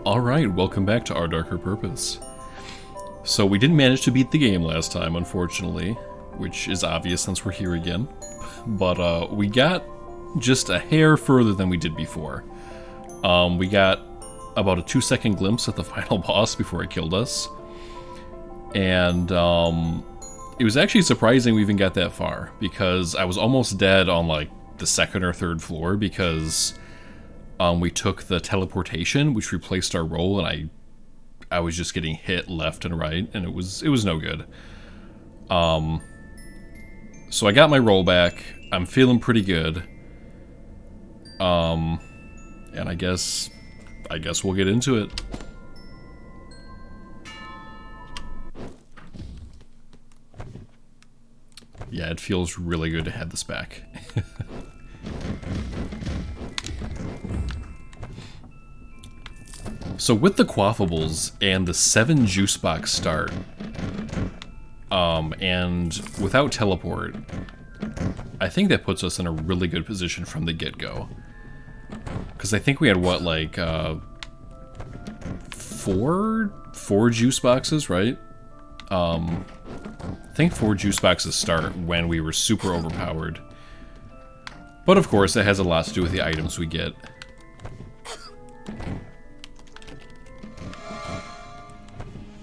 Alright, welcome back to Our Darker Purpose. So we didn't manage to beat the game last time, unfortunately, which is obvious since we're here again. But we got just a hair further than we did before. We got about a 2-second glimpse at the final boss before it killed us. And it was actually surprising we even got that far, because I was almost dead on like the second or third floor because we took the teleportation, which replaced our roll, and I was just getting hit left and right, and it was no good. So I got my roll back. I'm feeling pretty good. And I guess we'll get into it. Yeah, it feels really good to have this back. So with the Quaffables and the 7 juice box start, and without teleport, I think that puts us in a really good position from the get-go. Because I think we had, what, like, four juice boxes, right? I think 4 juice boxes start when we were super overpowered. But of course, that has a lot to do with the items we get.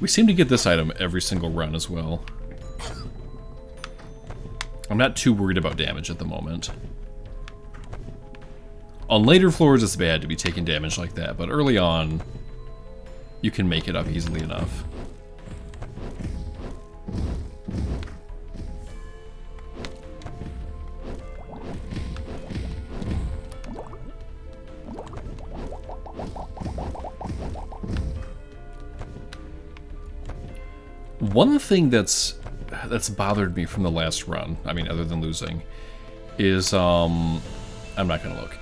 We seem to get this item every single run as well. I'm not too worried about damage at the moment. On later floors it's bad to be taking damage like that, but early on, you can make it up easily enough. One thing that's bothered me from the last run, I mean, other than losing, is, I'm not gonna look,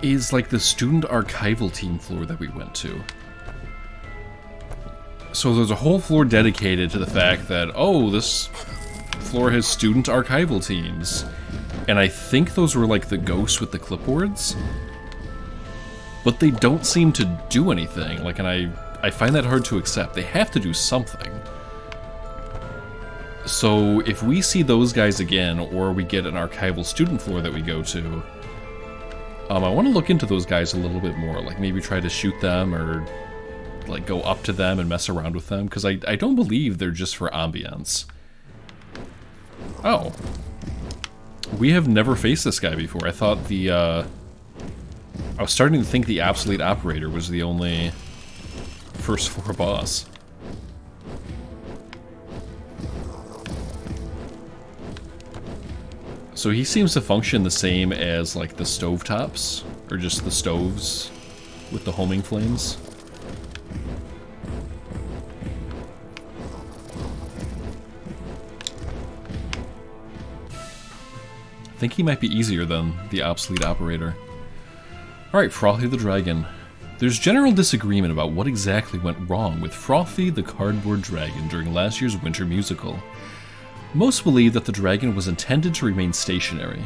is like the student archival team floor that we went to. So there's a whole floor dedicated to the fact that, oh, this floor has student archival teams. And I think those were like the ghosts with the clipboards. But they don't seem to do anything, like, and I find that hard to accept. They have to do something. So if we see those guys again, or we get an archival student floor that we go to, I want to look into those guys a little bit more. Like maybe try to shoot them, or like go up to them and mess around with them, because I don't believe they're just for ambience. Oh. We have never faced this guy before. I thought the, I was starting to think the obsolete operator was the only first floor boss. So he seems to function the same as like the stovetops, or just the stoves with the homing flames. I think he might be easier than the obsolete operator. Alright, Frothy the Dragon. There's general disagreement about what exactly went wrong with Frothy the Cardboard Dragon during last year's winter musical. Most believe that the dragon was intended to remain stationary,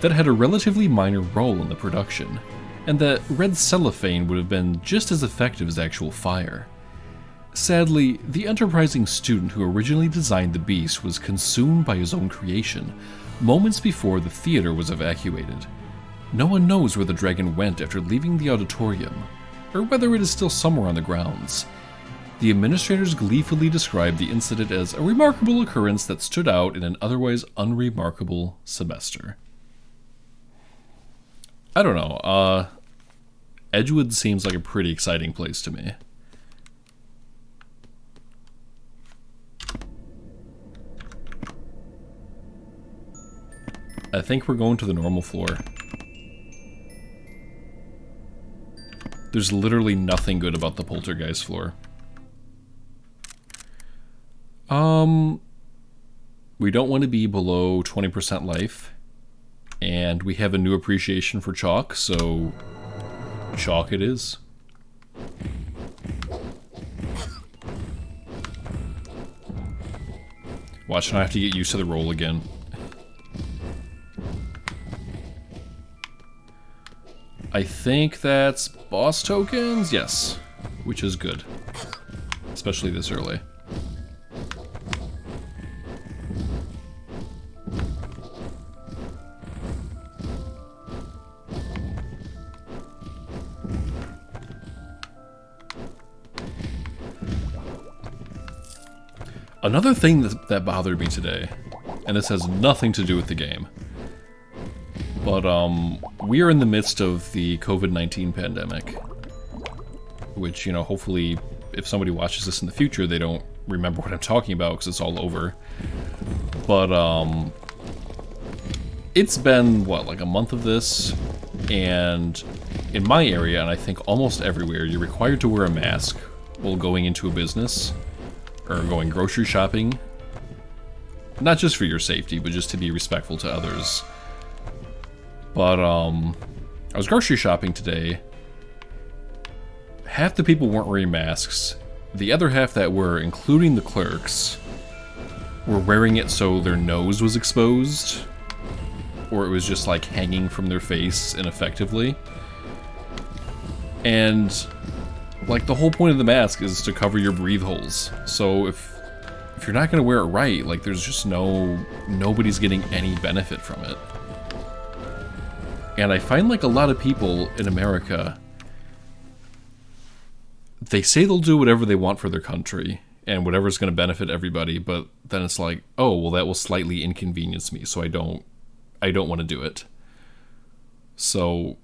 that it had a relatively minor role in the production, and that red cellophane would have been just as effective as actual fire. Sadly, the enterprising student who originally designed the beast was consumed by his own creation, moments before the theater was evacuated. No one knows where the dragon went after leaving the auditorium, or whether it is still somewhere on the grounds. The administrators gleefully described the incident as a remarkable occurrence that stood out in an otherwise unremarkable semester. I don't know, Edgewood seems like a pretty exciting place to me. I think we're going to the normal floor. There's literally nothing good about the poltergeist floor. We don't want to be below 20% life, and we have a new appreciation for chalk, so chalk it is. Watch, and I have to get used to the roll again. I think that's boss tokens? Yes, which is good, especially this early. Another thing that bothered me today, and this has nothing to do with the game, but we are in the midst of the COVID-19 pandemic, which, you know, hopefully if somebody watches this in the future, they don't remember what I'm talking about because it's all over. But it's been, what, like a month of this, and in my area, and I think almost everywhere, you're required to wear a mask while going into a business or going grocery shopping. Not just for your safety, but just to be respectful to others. But I was grocery shopping today. Half the people weren't wearing masks. The other half that were, including the clerks, were wearing it so their nose was exposed, or it was just like hanging from their face ineffectively. And like, the whole point of the mask is to cover your breathe holes. So if you're not gonna wear it right, like, there's just nobody's getting any benefit from it. And I find, like, a lot of people in America, they say they'll do whatever they want for their country and whatever's gonna benefit everybody, but then it's like, oh, well, that will slightly inconvenience me, so I don't want to do it. So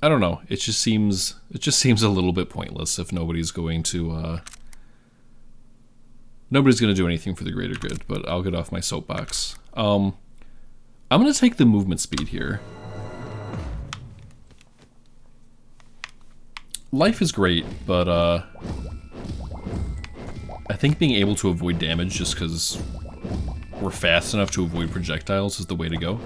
I don't know. It just seems a little bit pointless if nobody's going to do anything for the greater good. But I'll get off my soapbox. I'm gonna take the movement speed here. Life is great, but I think being able to avoid damage just because we're fast enough to avoid projectiles is the way to go.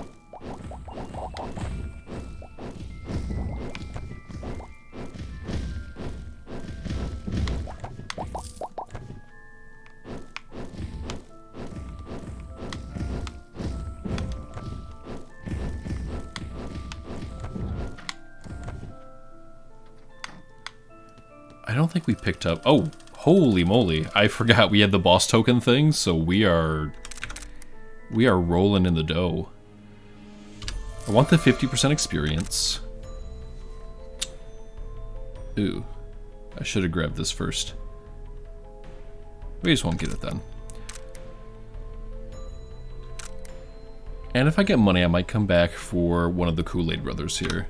I don't think we picked up... Oh, holy moly. I forgot we had the boss token thing, so we are rolling in the dough. I want the 50% experience. Ooh. I should have grabbed this first. We just won't get it then. And if I get money, I might come back for one of the Kool-Aid brothers here.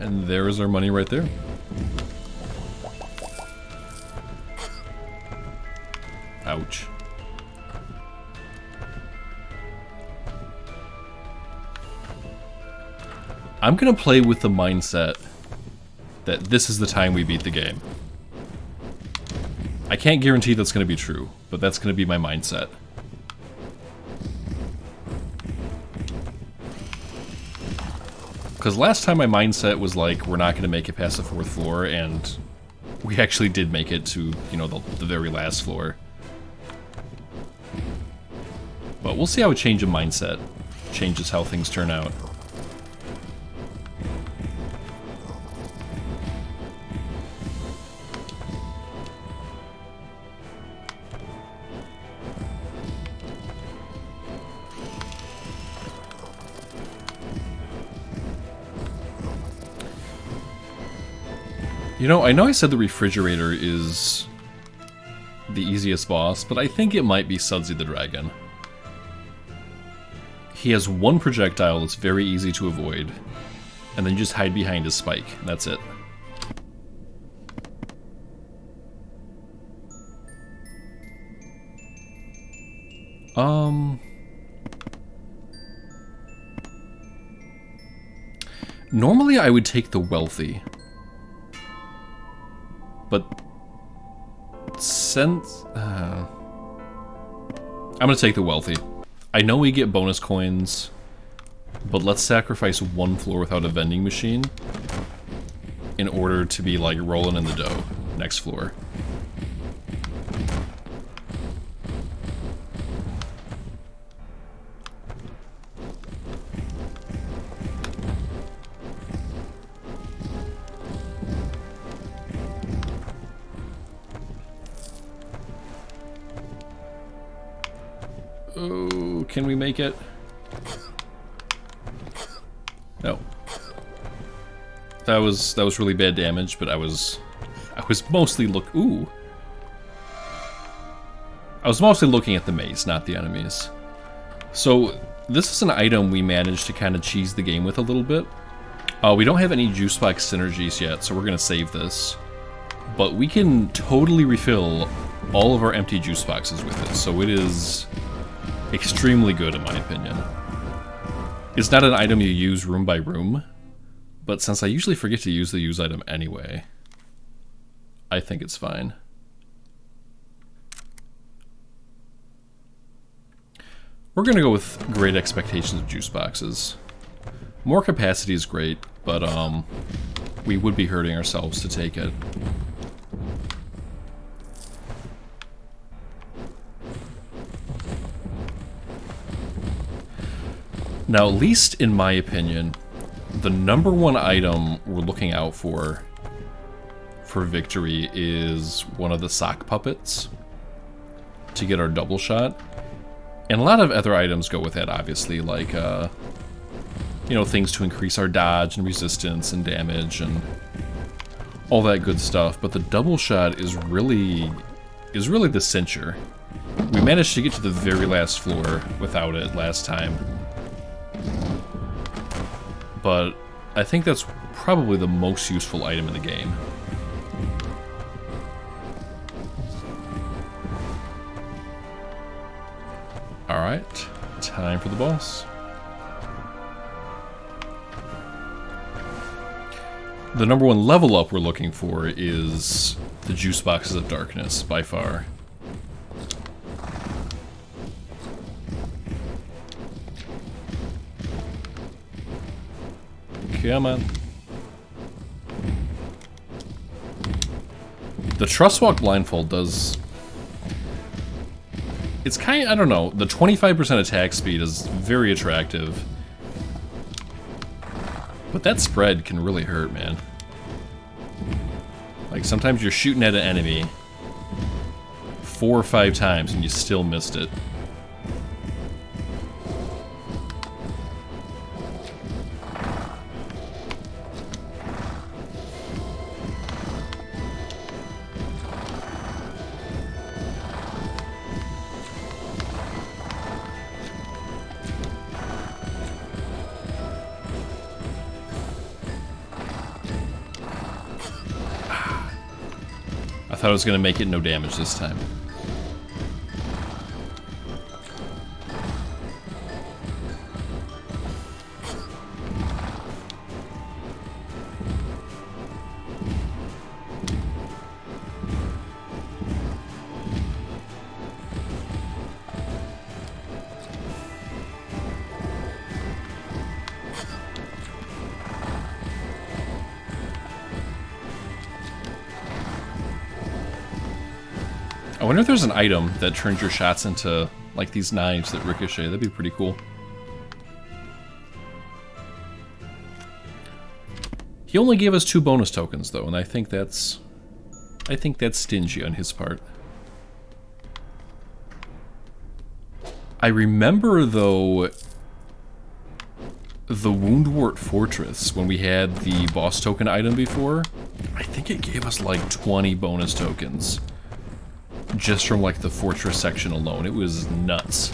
And there is our money right there. Ouch. I'm gonna play with the mindset that this is the time we beat the game. I can't guarantee that's gonna be true, but that's gonna be my mindset. Because last time my mindset was like, we're not going to make it past the 4th floor, and we actually did make it to, you know, the very last floor. But we'll see how a change of mindset changes how things turn out. You know I said the refrigerator is the easiest boss, but I think it might be Sudsy the Dragon. He has one projectile that's very easy to avoid, and then you just hide behind his spike. That's it. Normally I would take the wealthy. But since I'm gonna take the wealthy. I know we get bonus coins But let's sacrifice one floor without a vending machine in order to be like rolling in the dough next floor. Oh, can we make it? No. That was really bad damage, but I was mostly I was mostly looking at the maze, not the enemies. So this is an item we managed to kind of cheese the game with a little bit. We don't have any juice box synergies yet, so we're gonna save this. But we can totally refill all of our empty juice boxes with it, so it is extremely good in my opinion. It's not an item you use room by room, but since I usually forget to use the use item anyway, I think it's fine. We're gonna go with great expectations of juice boxes. More capacity is great, but we would be hurting ourselves to take it. Now, at least in my opinion, the number one item we're looking out for victory is one of the sock puppets to get our double shot. And a lot of other items go with that, obviously, like, you know, things to increase our dodge and resistance and damage and all that good stuff. But the double shot is really the cincher. We managed to get to the very last floor without it last time. But I think that's probably the most useful item in the game. Alright, time for the boss. The number one level up we're looking for is the Juice Boxes of Darkness, by far. Come on. The Trust Walk Blindfold does... It's kind of, I don't know, the 25% attack speed is very attractive. But that spread can really hurt, man. Like, sometimes you're shooting at an enemy 4 or 5 times and you still missed it. I thought I was going to make it no damage this time. I wonder if there's an item that turns your shots into, like, these knives that ricochet. That'd be pretty cool. He only gave us 2 bonus tokens, though, and I think that's stingy on his part. I remember, though, the Woundwort Fortress, when we had the boss token item before, I think it gave us, like, 20 bonus tokens. Just from, like, the fortress section alone. It was nuts.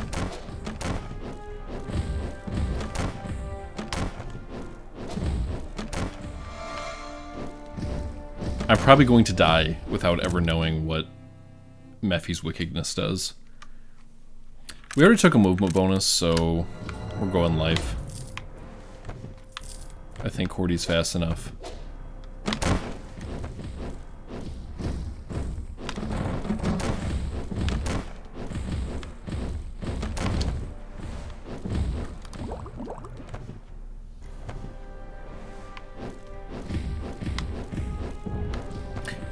I'm probably going to die without ever knowing what Mephi's Wickedness does. We already took a movement bonus, so we're going life. I think Horty's fast enough.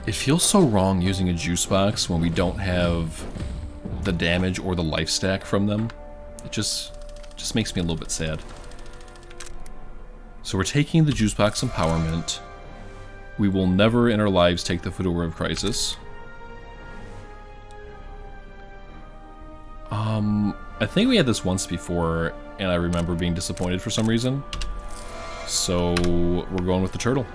It feels so wrong using a juice box when we don't have the damage or the life stack from them. It just makes me a little bit sad. So we're taking the juice box empowerment. We will never in our lives take the Fedora of Crisis. I think we had this once before, and I remember being disappointed for some reason. So we're going with the turtle.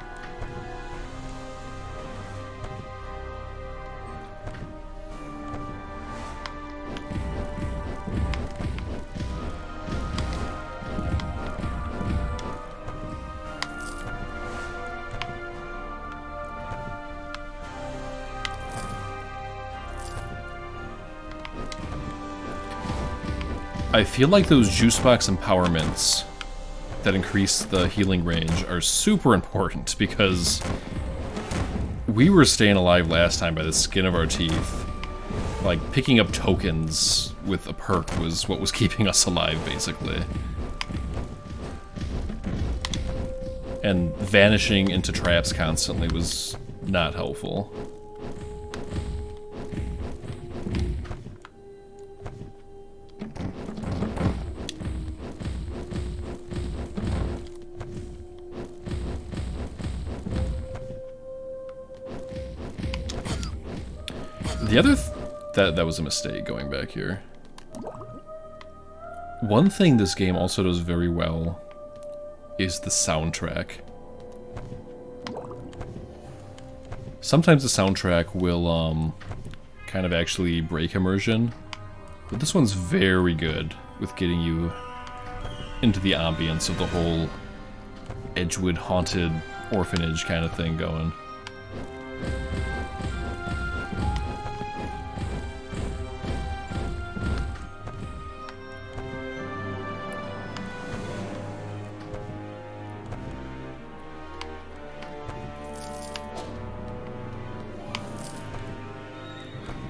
I feel like those juice box empowerments that increase the healing range are super important because we were staying alive last time by the skin of our teeth. Like, picking up tokens with a perk was what was keeping us alive, basically. And vanishing into traps constantly was not helpful. The other that was a mistake going back here. One thing this game also does very well is the soundtrack. Sometimes the soundtrack will kind of actually break immersion, but this one's very good with getting you into the ambience of the whole Edgewood haunted orphanage kind of thing going.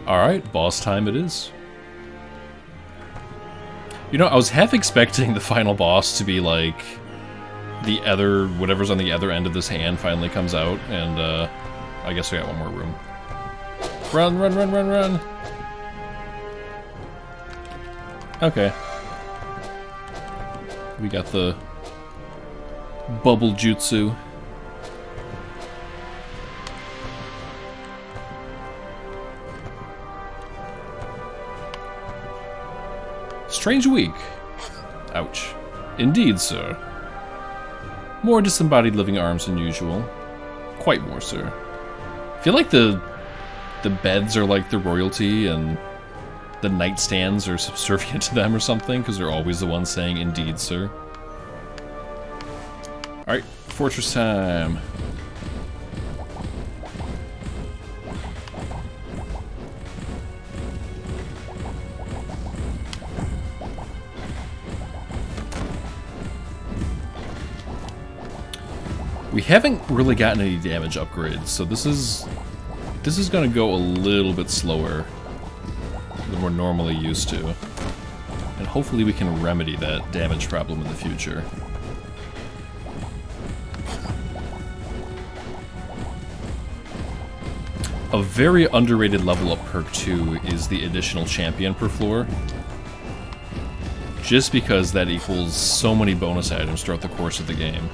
Alright, boss time it is. You know, I was half expecting the final boss to be like the other, whatever's on the other end of this hand finally comes out, and I guess we got one more room. Run, run, run, run, run! Okay. We got the bubble jutsu. Strange week. Ouch. Indeed, sir. More disembodied living arms than usual. Quite more, sir. I feel like the beds are like the royalty and the nightstands are subservient to them or something, because they're always the ones saying, indeed, sir. Alright, fortress time. We haven't really gotten any damage upgrades, so this is going to go a little bit slower than we're normally used to. And hopefully we can remedy that damage problem in the future. A very underrated level up perk too is the additional champion per floor. Just because that equals so many bonus items throughout the course of the game.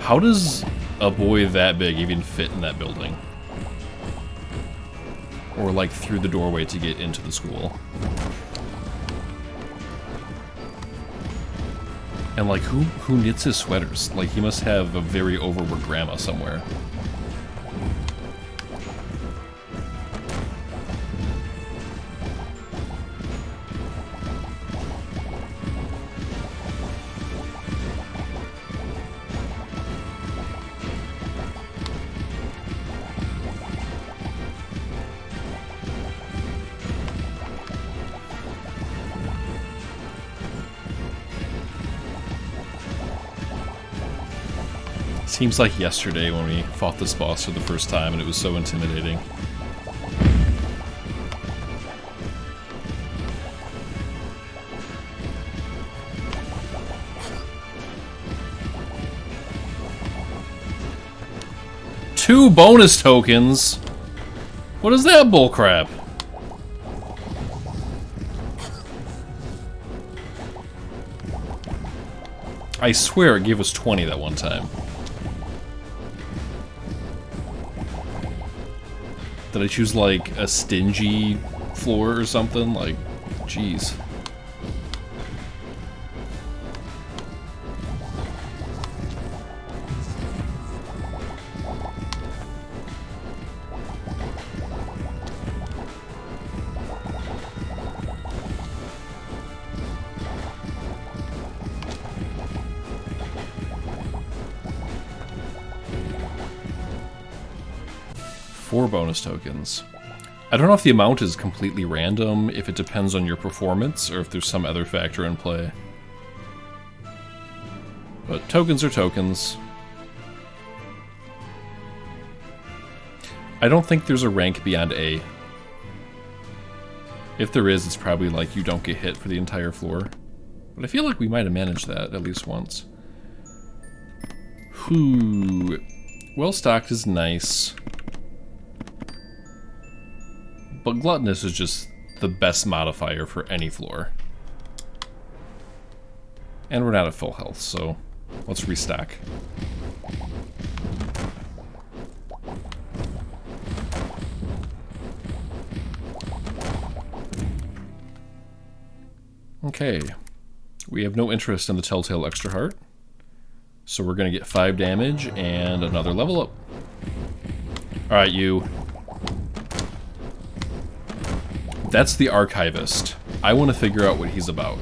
How does a boy that big even fit in that building? Or like through the doorway to get into the school? And like who knits his sweaters? Like he must have a very overworked grandma somewhere. Seems like yesterday when we fought this boss for the first time and it was so intimidating. Two bonus tokens? What is that bullcrap? I swear it gave us 20 that one time. Did I choose like a stingy floor or something? Like, jeez. Four bonus tokens. I don't know if the amount is completely random, if it depends on your performance, or if there's some other factor in play. But tokens are tokens. I don't think there's a rank beyond A. If there is, it's probably like you don't get hit for the entire floor. But I feel like we might have managed that at least once. Whew. Well stocked is nice. But gluttonous is just the best modifier for any floor. And we're not at full health, so let's restock. Okay. We have no interest in the Telltale Extra Heart. So we're going to get 5 damage and another level up. Alright, you. That's the Archivist. I want to figure out what he's about.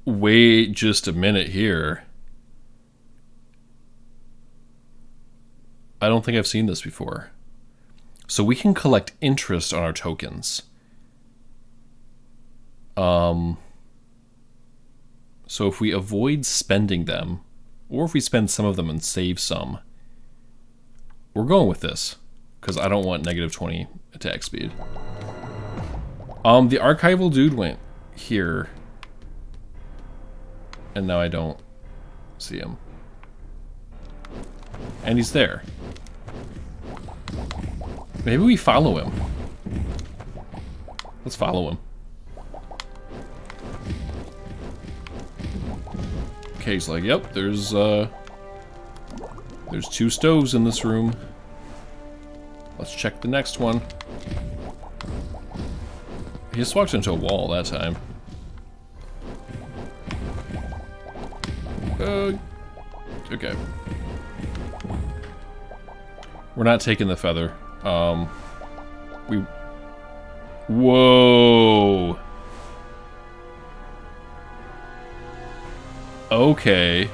Wait just a minute here. I don't think I've seen this before. So we can collect interest on our tokens. So if we avoid spending them, or if we spend some of them and save some, we're going with this, because I don't want negative 20 attack speed. The archival dude went here, and now I don't see him. And he's there. Maybe we follow him. Let's follow him. Okay, he's like, yep, there's 2 stoves in this room. Let's check the next one. He just walked into a wall that time. Okay. We're not taking the feather. Whoa! Okay.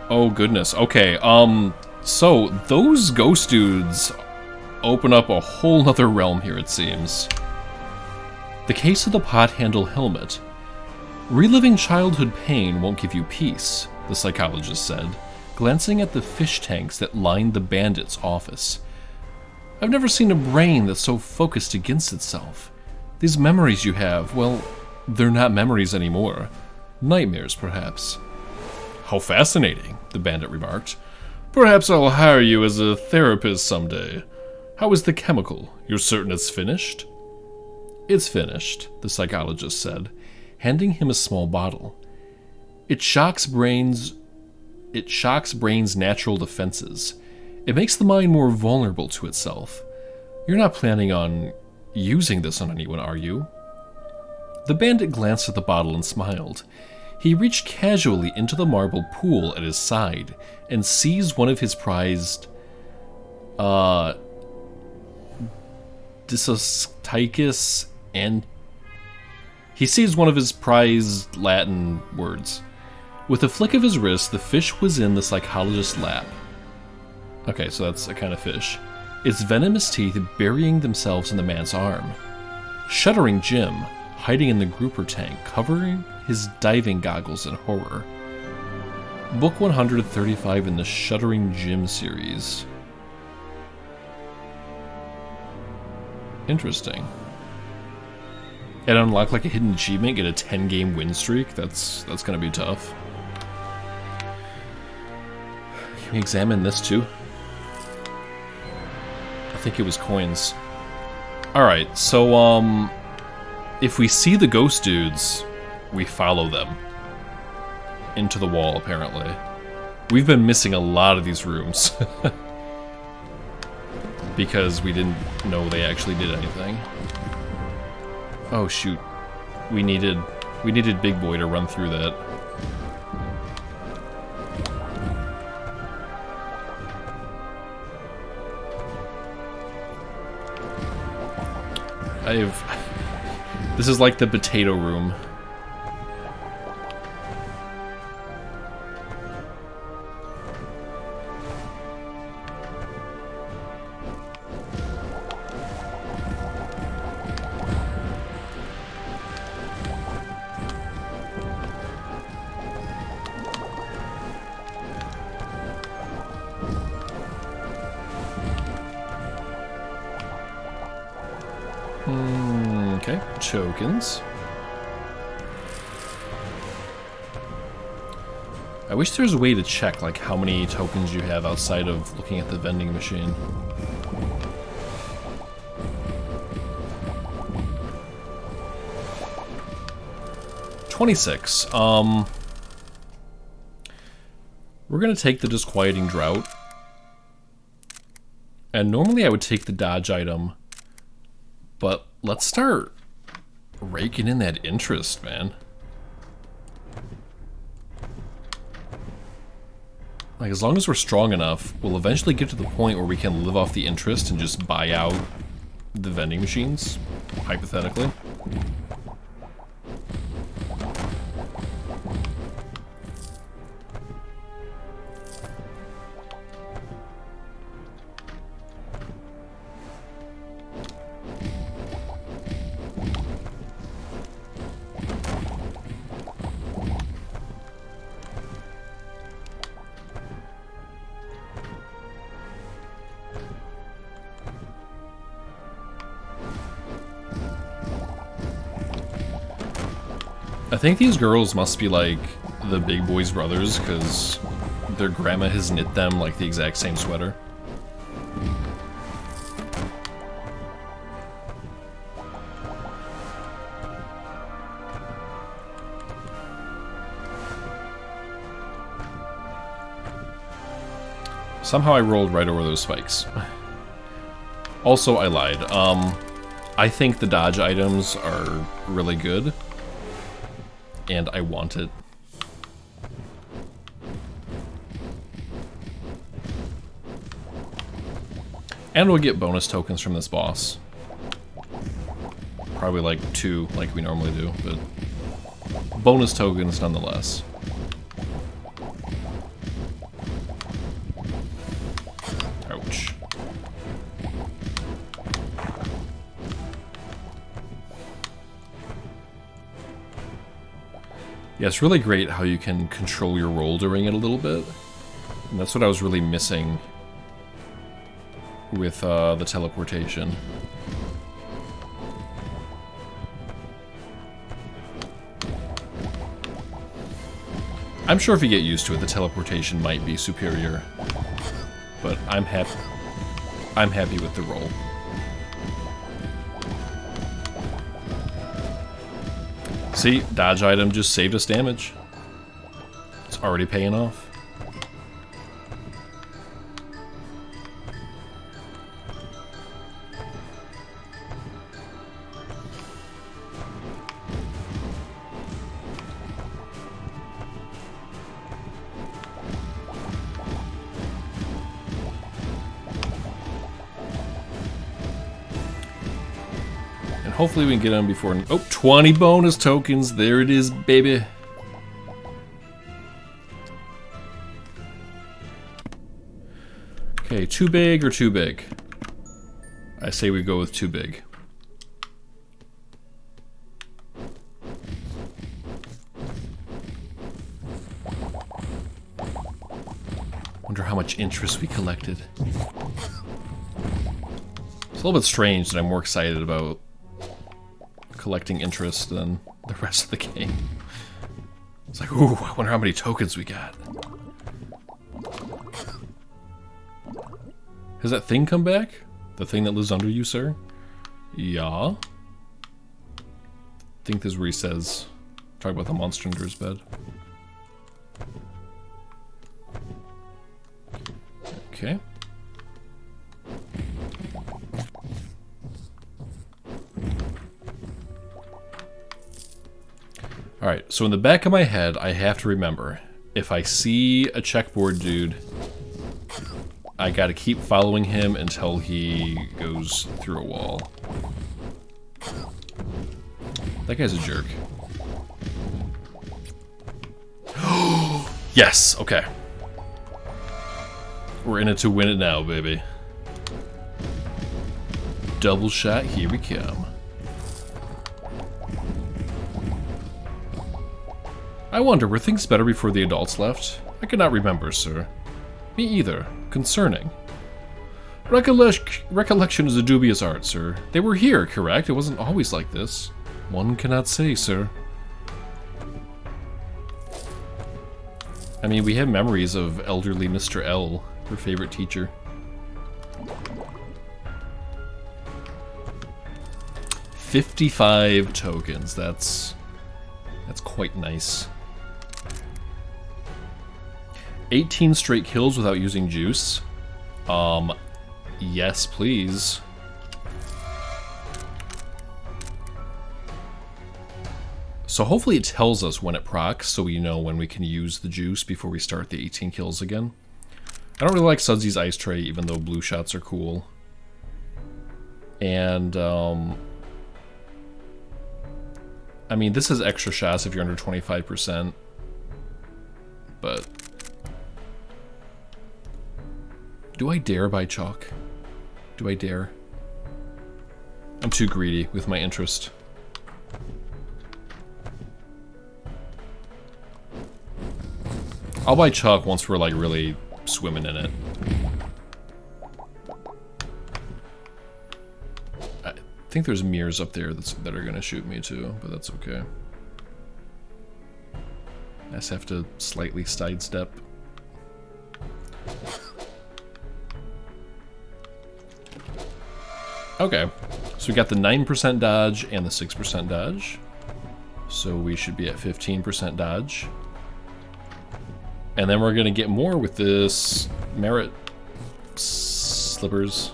Oh goodness, okay, so those ghost dudes open up a whole nother realm here, it seems. The case of the pot handle helmet. Reliving childhood pain won't give you peace, the psychologist said, glancing at the fish tanks that lined the bandit's office. I've never seen a brain that's so focused against itself. These memories you have, well, they're not memories anymore. Nightmares, perhaps. How fascinating, the bandit remarked. Perhaps I'll hire you as a therapist someday. How is the chemical? You're certain it's finished? It's finished, the psychologist said, handing him a small bottle. It shocks brains' natural defenses. It makes the mind more vulnerable to itself. You're not planning on using this on anyone, are you? The bandit glanced at the bottle and smiled. He reached casually into the marble pool at his side and seized one of his prized, Disosticus, and he seized one of his prized Latin words. With a flick of his wrist, the fish was in the psychologist's lap. Okay, so that's a kind of fish. its venomous teeth burying themselves in the man's arm. Shuddering Jim, hiding in the grouper tank, covering his diving goggles in horror. Book 135 in the Shuddering Jim series. Interesting. And unlock like a hidden achievement, get a 10-game win streak. That's gonna be tough. Can we examine this too? I think it was coins. Alright, so if we see the ghost dudes, we follow them into the wall, apparently. We've been missing a lot of these rooms. Because we didn't know they actually did anything. Oh shoot. We needed Big Boy to run through that. This is like the potato room. Okay, tokens. I wish there was a way to check like how many tokens you have outside of looking at the vending machine. $26. We're gonna take the Disquieting Drought. And normally I would take the dodge item, but let's start raking in that interest, man. Like, as long as we're strong enough, we'll eventually get to the point where we can live off the interest and just buy out the vending machines, hypothetically. I think these girls must be like the Big Boy's brothers, because their grandma has knit them like the exact same sweater. Somehow I rolled right over those spikes. Also, I lied. I think the dodge items are really good. And I want it. And we'll get bonus tokens from this boss. Probably like 2, like we normally do, but bonus tokens nonetheless. Ouch. Yeah, it's really great how you can control your roll during it a little bit. And that's what I was really missing with the teleportation. I'm sure if you get used to it, the teleportation might be superior. But I'm happy with the roll. See, dodge item just saved us damage. It's already paying off. Hopefully we can get them before... Oh, 20 bonus tokens. There it is, baby. Okay, too big or too big? I say we go with too big. Wonder how much interest we collected. It's a little bit strange that I'm more excited about collecting interest than the rest of the game. It's like, ooh, I wonder how many tokens we got. Has that thing come back? The thing that lives under you, sir? Yeah. I think this is where he says, talk about the monster under his bed. Okay. Alright, so in the back of my head, I have to remember, if I see a checkboard dude, I gotta keep following him until he goes through a wall. That guy's a jerk. Yes, okay. We're in it to win it now, baby. Double shot, here we come. I wonder, were things better before the adults left? I cannot remember, sir. Me either. Concerning. Recollection is a dubious art, sir. They were here, correct? It wasn't always like this. One cannot say, sir. I mean, we have memories of elderly Mr. L, her favorite teacher. $55 tokens. That's quite nice. 18 straight kills without using juice. Yes, please. So hopefully it tells us when it procs, so we know when we can use the juice before we start the 18 kills again. I don't really like Sudsy's Ice Tray, even though blue shots are cool. And, I mean, this is extra shots if you're under 25%. But... do I dare buy chalk? Do I dare? I'm too greedy with my interest. I'll buy chalk once we're like really swimming in it. I think there's mirrors up there that are gonna shoot me too, but that's okay. I just have to slightly sidestep. Okay, so we got the 9% dodge and the 6% dodge. So we should be at 15% dodge. And then we're gonna get more with this merit slippers.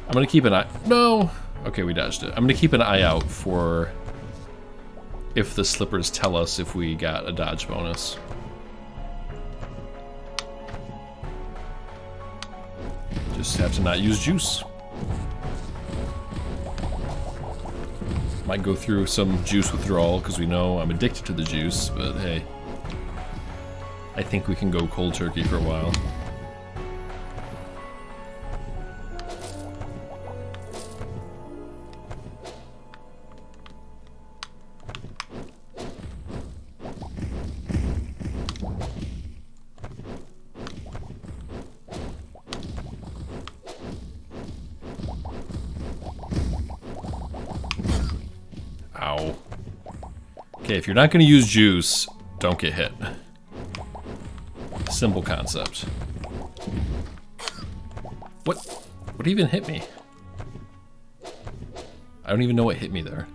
I'm gonna keep an eye, no! Okay, we dodged it. I'm gonna keep an eye out for if the slippers tell us if we got a dodge bonus. Just have to not use juice. Might go through some juice withdrawal because we know I'm addicted to the juice, but hey. I think we can go cold turkey for a while. Ow. Okay, if you're not going to use juice, don't get hit. Simple concept. What even hit me? I don't even know what hit me there.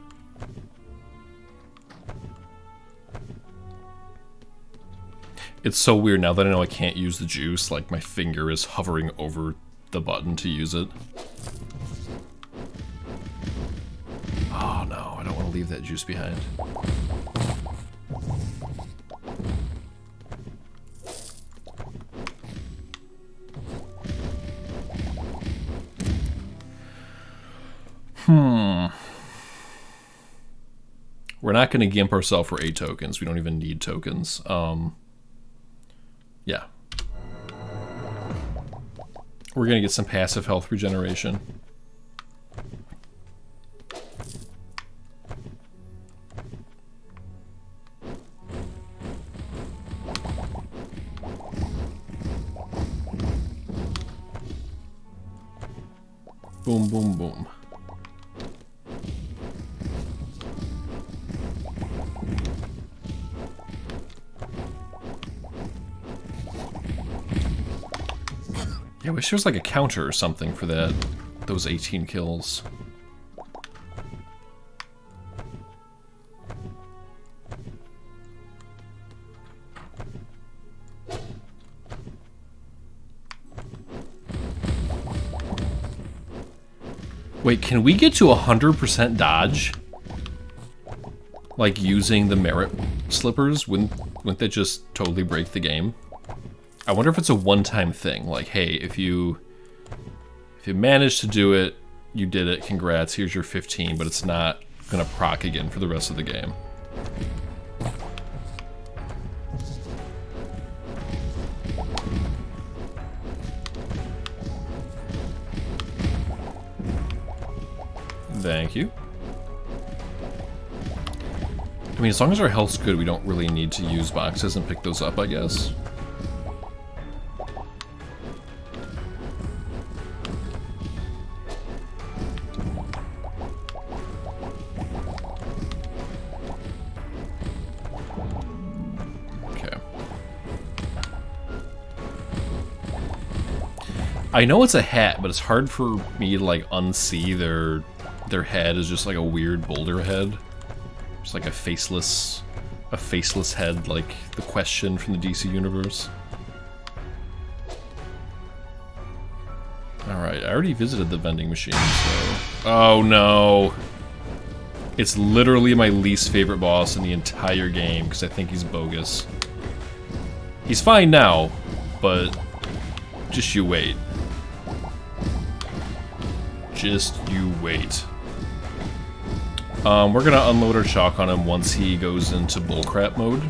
It's so weird now that I know I can't use the juice, like my finger is hovering over the button to use it. Oh no, I don't want to leave that juice behind. We're not going to gimp ourselves for 8 tokens. We don't even need tokens. Yeah. We're gonna get some passive health regeneration. Boom, boom, boom. Yeah, I wish there was like a counter or something for that, those 18 kills. Wait, can we get to 100% dodge? Like using the merit slippers? Wouldn't that just totally break the game? I wonder if it's a one-time thing. Like, hey, if you manage to do it, you did it, congrats, here's your 15, but it's not gonna proc again for the rest of the game. Thank you. I mean, as long as our health's good, we don't really need to use boxes and pick those up, I guess. Okay. I know it's a hat, but it's hard for me to, like, unsee their head is just like a weird boulder head. Just like a faceless head, like the Question from the DC Universe. Alright, I already visited the vending machine, so... Oh no! It's literally my least favorite boss in the entire game, because I think he's bogus. He's fine now, but just you wait. Just you wait. We're gonna unload our chalk on him once he goes into bullcrap mode.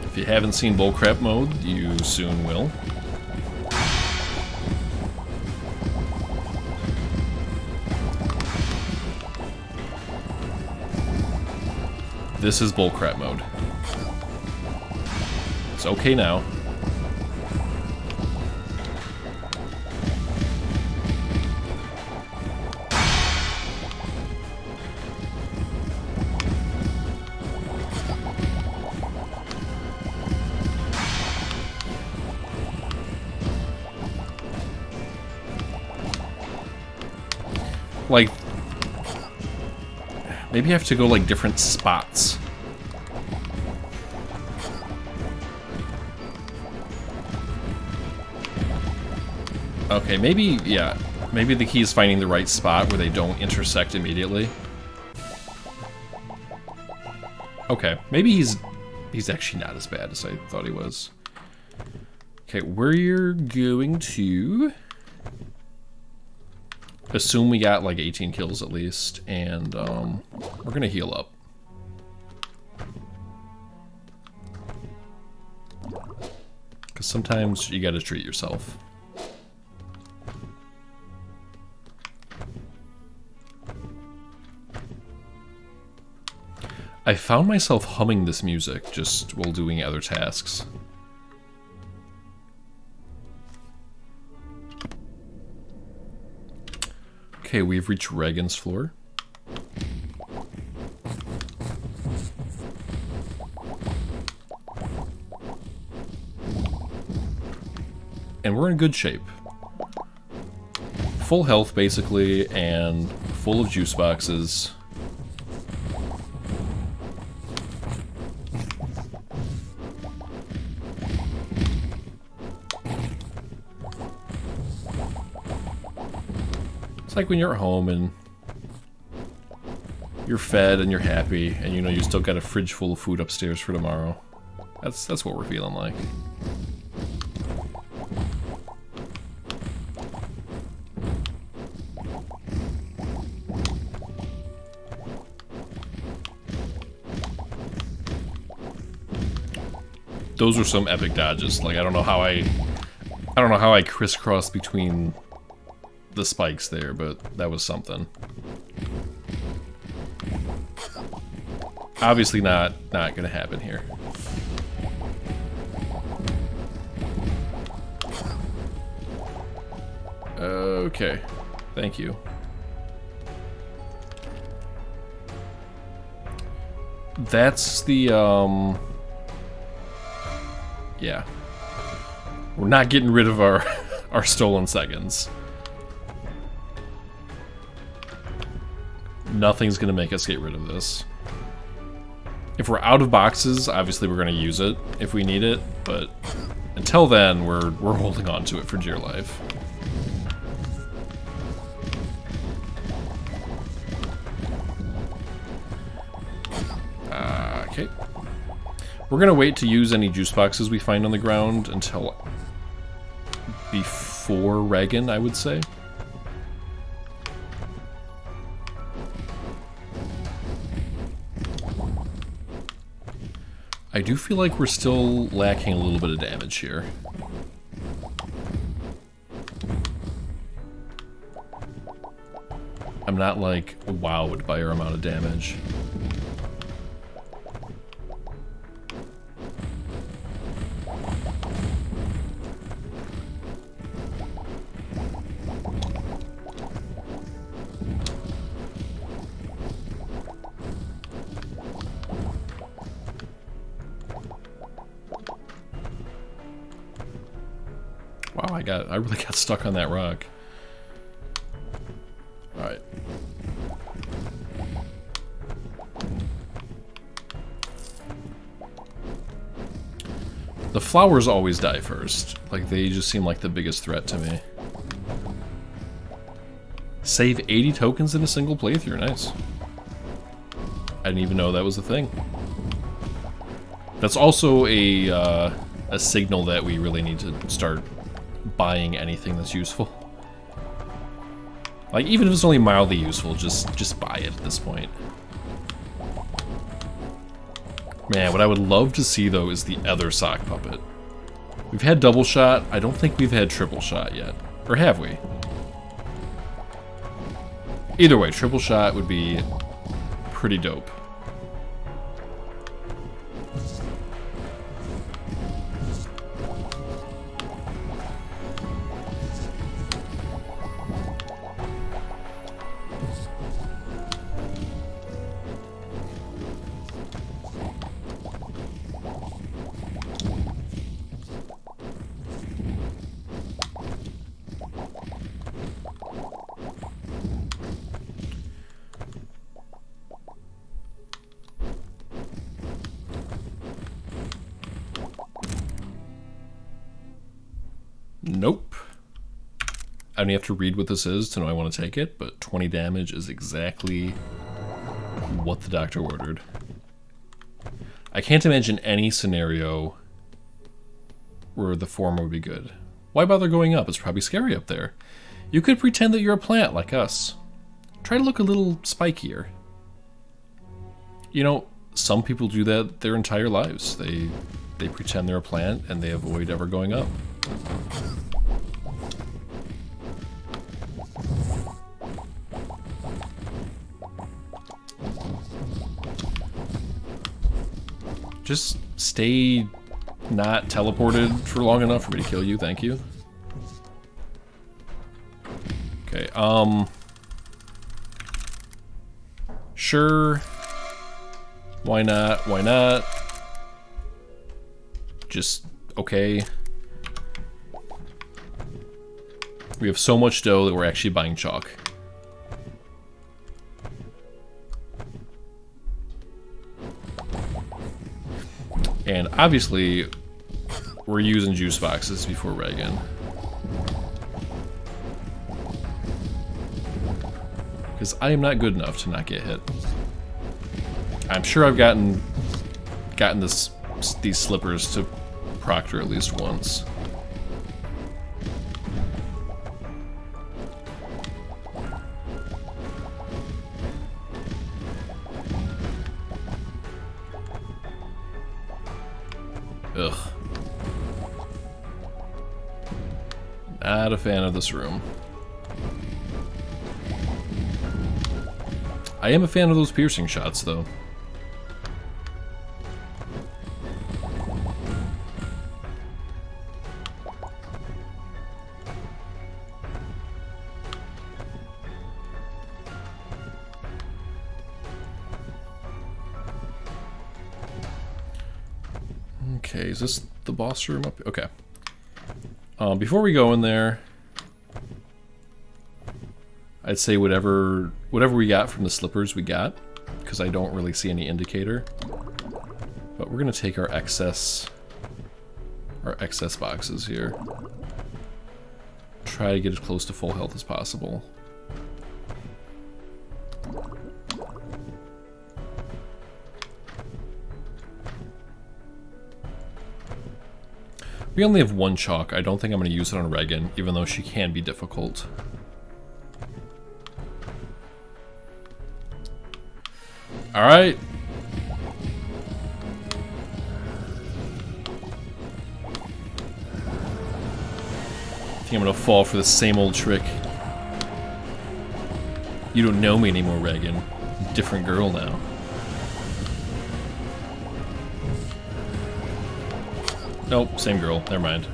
If you haven't seen bullcrap mode, you soon will. This is bullcrap mode. It's okay now. Like, maybe I have to go, like, different spots. Okay, maybe, yeah. Maybe the key is finding the right spot where they don't intersect immediately. Okay, maybe he's actually not as bad as I thought he was. Okay, we're going to... assume we got like 18 kills at least, and we're gonna heal up. Because sometimes you gotta treat yourself. I found myself humming this music just while doing other tasks. Okay, we've reached Reagan's floor. And we're in good shape. Full health, basically, and full of juice boxes. It's like when you're at home and you're fed and you're happy, and you know you still got a fridge full of food upstairs for tomorrow. That's what we're feeling like. those were some epic dodges. Like, I don't know how I crisscrossed between the spikes there, but that was something. Obviously not gonna happen here. Okay, thank you. That's the, yeah. We're not getting rid of our, our stolen seconds. Nothing's gonna make us get rid of this. If we're out of boxes, obviously we're gonna use it if we need it, but until then, we're holding on to it for dear life. Okay. We're gonna wait to use any juice boxes we find on the ground until before Regan, I would say. I do feel like we're still lacking a little bit of damage here. I'm not, like, wowed by our amount of damage. Wow, I really got stuck on that rock. Alright. The flowers always die first. Like, they just seem like the biggest threat to me. Save 80 tokens in a single playthrough, nice. I didn't even know that was a thing. That's also a signal that we really need to start buying anything that's useful. Like, even if it's only mildly useful, just buy it at this point. Man, what I would love to see, though, is the other sock puppet. We've had double shot. I don't think we've had triple shot yet. Or have we? Either way, triple shot would be pretty dope. Nope. I don't have to read what this is to know I want to take it, but 20 damage is exactly what the doctor ordered. I can't imagine any scenario where the former would be good. Why bother going up? It's probably scary up there. You could pretend that you're a plant like us. Try to look a little spikier. You know, some people do that their entire lives. They pretend they're a plant and they avoid ever going up. Just stay not teleported for long enough for me to kill you, thank you. Okay, sure. Why not? Why not? Just okay. We have so much dough that we're actually buying chalk. And obviously, we're using juice boxes before Regan. Because I am not good enough to not get hit. I'm sure I've gotten these slippers to Proctor at least once. Ugh. Not a fan of this room. I am a fan of those piercing shots, though. Okay, is this the boss room up? Okay. Before we go in there, I'd say whatever we got from the slippers we got, because I don't really see any indicator. But we're gonna take our excess boxes here. Try to get as close to full health as possible. We only have one chalk. I don't think I'm going to use it on Regan, even though she can be difficult. Alright. I think I'm going to fall for the same old trick. You don't know me anymore, Regan. Different girl now. Nope, same girl. Never mind.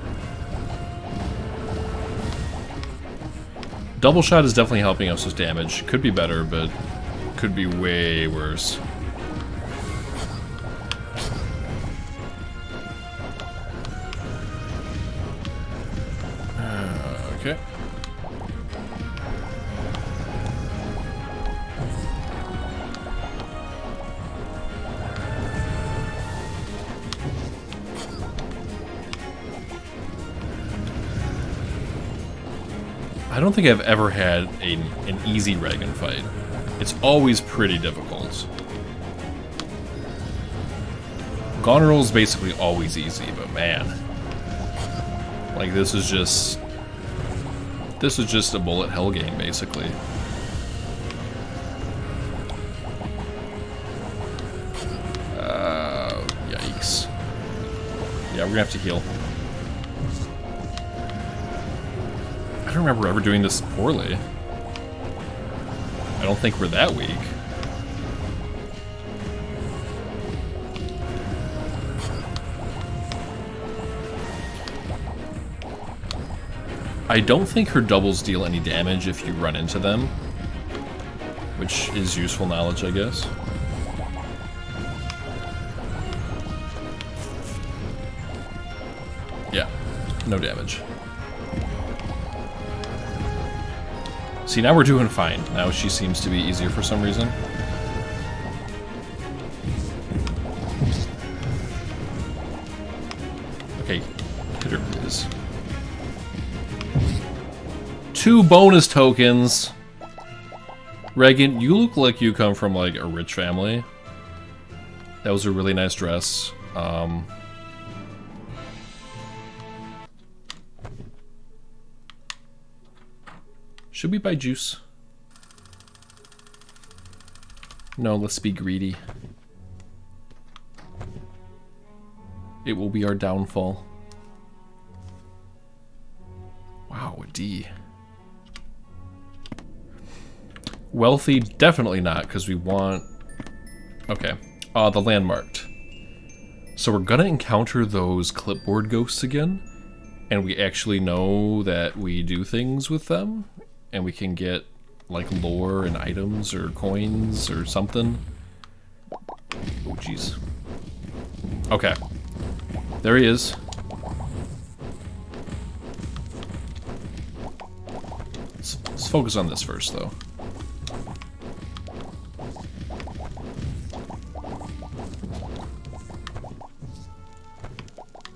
Double shot is definitely helping us with damage. Could be better, but could be way worse. Okay. I don't think I've ever had an easy Regan fight. It's always pretty difficult. Goneril is basically always easy, but man. Like, this is just a bullet hell game, basically. Yikes. Yeah, we're gonna have to heal. I don't remember ever doing this poorly. I don't think we're that weak. I don't think her doubles deal any damage if you run into them, which is useful knowledge, I guess. Yeah, no damage. See, now we're doing fine. Now she seems to be easier for some reason. Okay, hit her, please. 2 bonus tokens! Regan, you look like you come from, like, a rich family. That was a really nice dress. Should we buy juice? No, let's be greedy. It will be our downfall. Wow, a D. Wealthy, definitely not, because we want... Okay, the landmarked. So we're gonna encounter those clipboard ghosts again, and we actually know that we do things with them. And we can get, like, lore and items or coins or something. Oh, jeez. Okay. There he is. Let's focus on this first, though.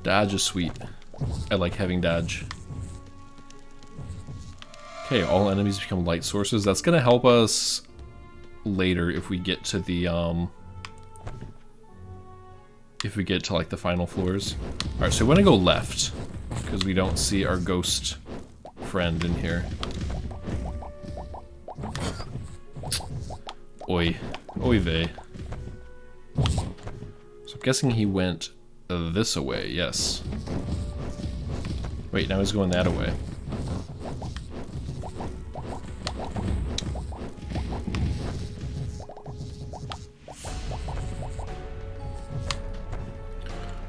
Dodge is sweet. I like having dodge. Okay, all enemies become light sources. That's gonna help us later if we get to the, if we get to, like, the final floors. Alright, so we wanna go left, because we don't see our ghost friend in here. Oy. Oy vey. So I'm guessing he went this away, yes. Wait, now he's going that away.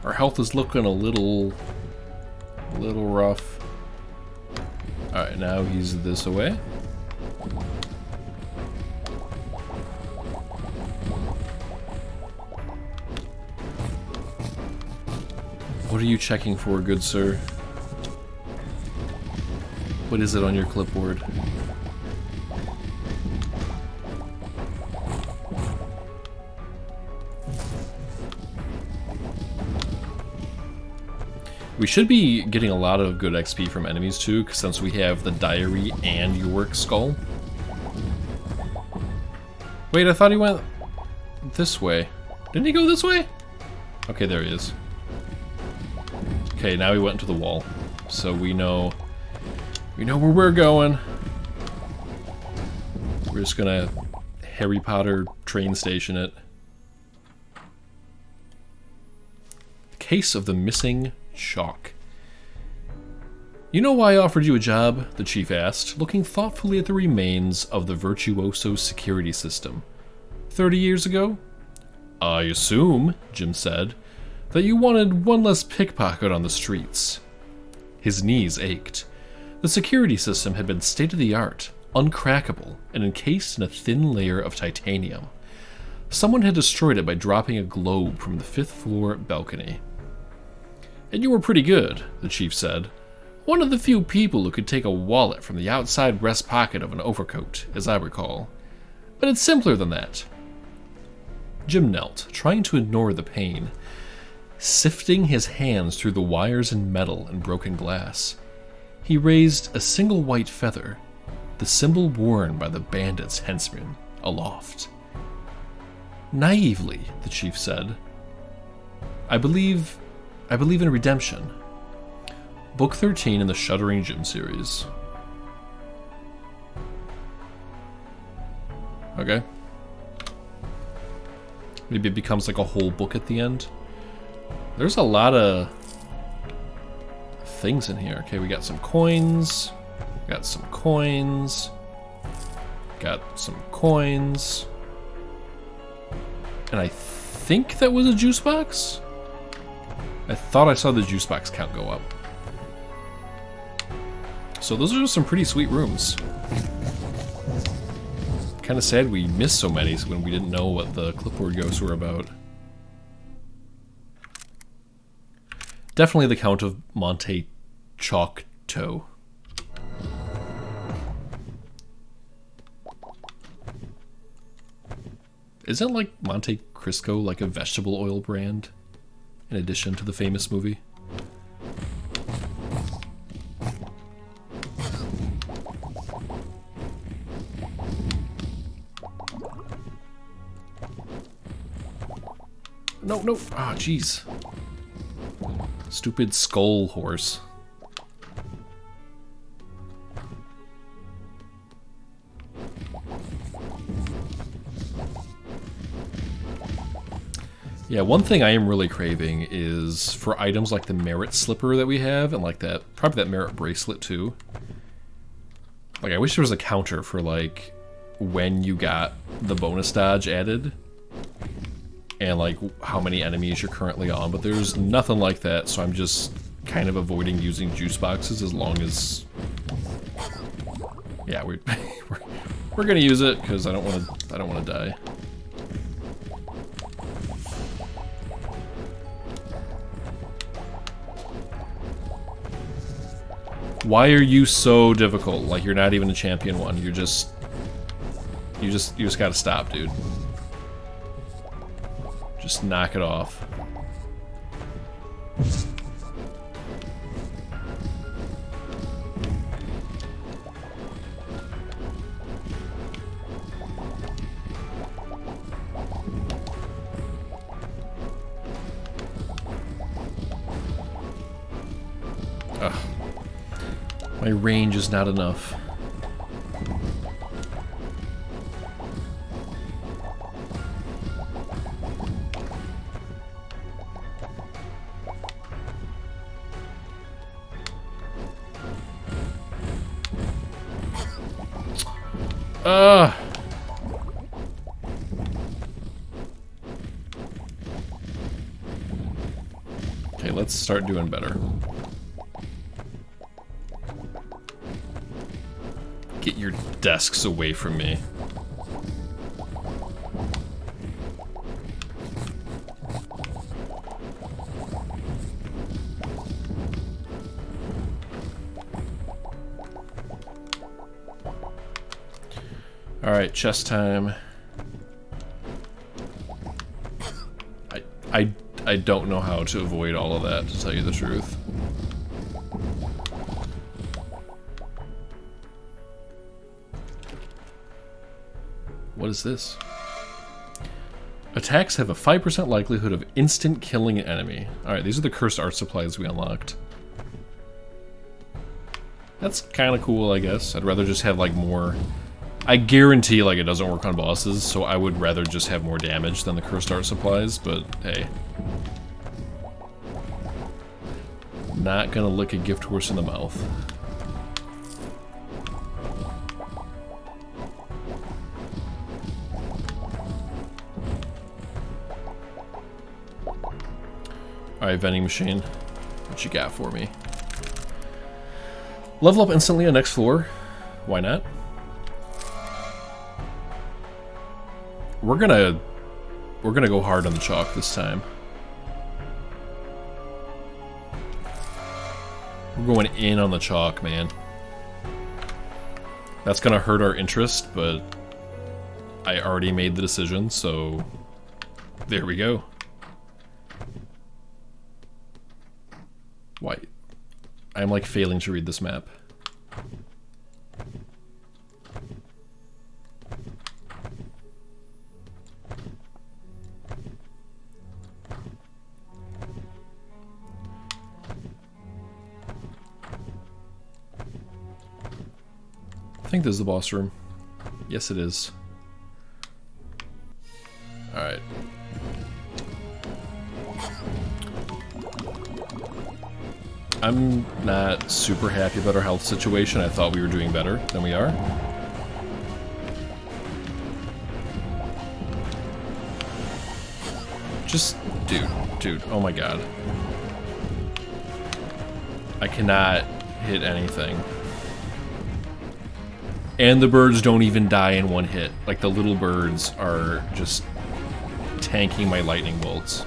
Our health is looking a little rough. Alright, now he's this away. What are you checking for, good sir? What is it on your clipboard? We should be getting a lot of good XP from enemies too, since we have the diary and Yorick skull. Wait, I thought he went this way. Didn't he go this way? Okay, there he is. Okay, now he went into the wall. So we know where we're going. We're just gonna Harry Potter train station it. Case of the missing chalk. You know why I offered you a job? The chief asked, looking thoughtfully at the remains of the Virtuoso security system. 30 years ago? I assume, Jim said, that you wanted one less pickpocket on the streets. His knees ached. The security system had been state-of-the-art, uncrackable, and encased in a thin layer of titanium. Someone had destroyed it by dropping a globe from the 5th floor balcony. And you were pretty good, the chief said. One of the few people who could take a wallet from the outside breast pocket of an overcoat, as I recall. But it's simpler than that. Jim knelt, trying to ignore the pain, sifting his hands through the wires and metal and broken glass. He raised a single white feather, the symbol worn by the bandits' henchmen, aloft. Naively, the chief said, I believe in redemption. Book 13 in the Shuddering Jim series. Okay. Maybe it becomes like a whole book at the end. There's a lot of things in here. Okay, we got some coins. Got some coins. Got some coins. And I think that was a juice box? I thought I saw the juice box count go up. So those are some pretty sweet rooms. Kind of sad we missed so many when we didn't know what the clipboard ghosts were about. Definitely the Count of Monte Chalkto. Isn't like Monte Crisco like a vegetable oil brand? In addition to the famous movie. No, no. Ah, jeez. Stupid skull horse. Yeah, one thing I am really craving is for items like the merit slipper that we have, and like that, probably that merit bracelet too. Like, I wish there was a counter for like when you got the bonus dodge added, and like how many enemies you're currently on, but there's nothing like that, so I'm just kind of avoiding using juice boxes as long as, yeah, we're gonna use it because I don't want to die. Why are you so difficult? Like, you're not even a champion one. You just gotta stop, dude. Just knock it off. Ugh. My range is not enough. Okay, let's start doing better. Get your desks away from me. Alright, chest time. I don't know how to avoid all of that, to tell you the truth. What is this? Attacks have a 5% likelihood of instant killing an enemy. Alright, these are the cursed art supplies we unlocked. That's kind of cool, I guess. I'd rather just have, like, more... I guarantee, like, it doesn't work on bosses, so I would rather just have more damage than the cursed art supplies, but hey. Not gonna lick a gift horse in the mouth. Alright, vending machine. What you got for me? Level up instantly on next floor. Why not? We're gonna go hard on the chalk this time. We're going in on the chalk, man. That's gonna hurt our interest, but I already made the decision, so there we go. Why? I'm like failing to read this map. I think this is the boss room. Yes, it is. Alright. I'm not super happy about our health situation. I thought we were doing better than we are. Just, dude, oh my god. I cannot hit anything. And the birds don't even die in one hit. Like, the little birds are just tanking my lightning bolts.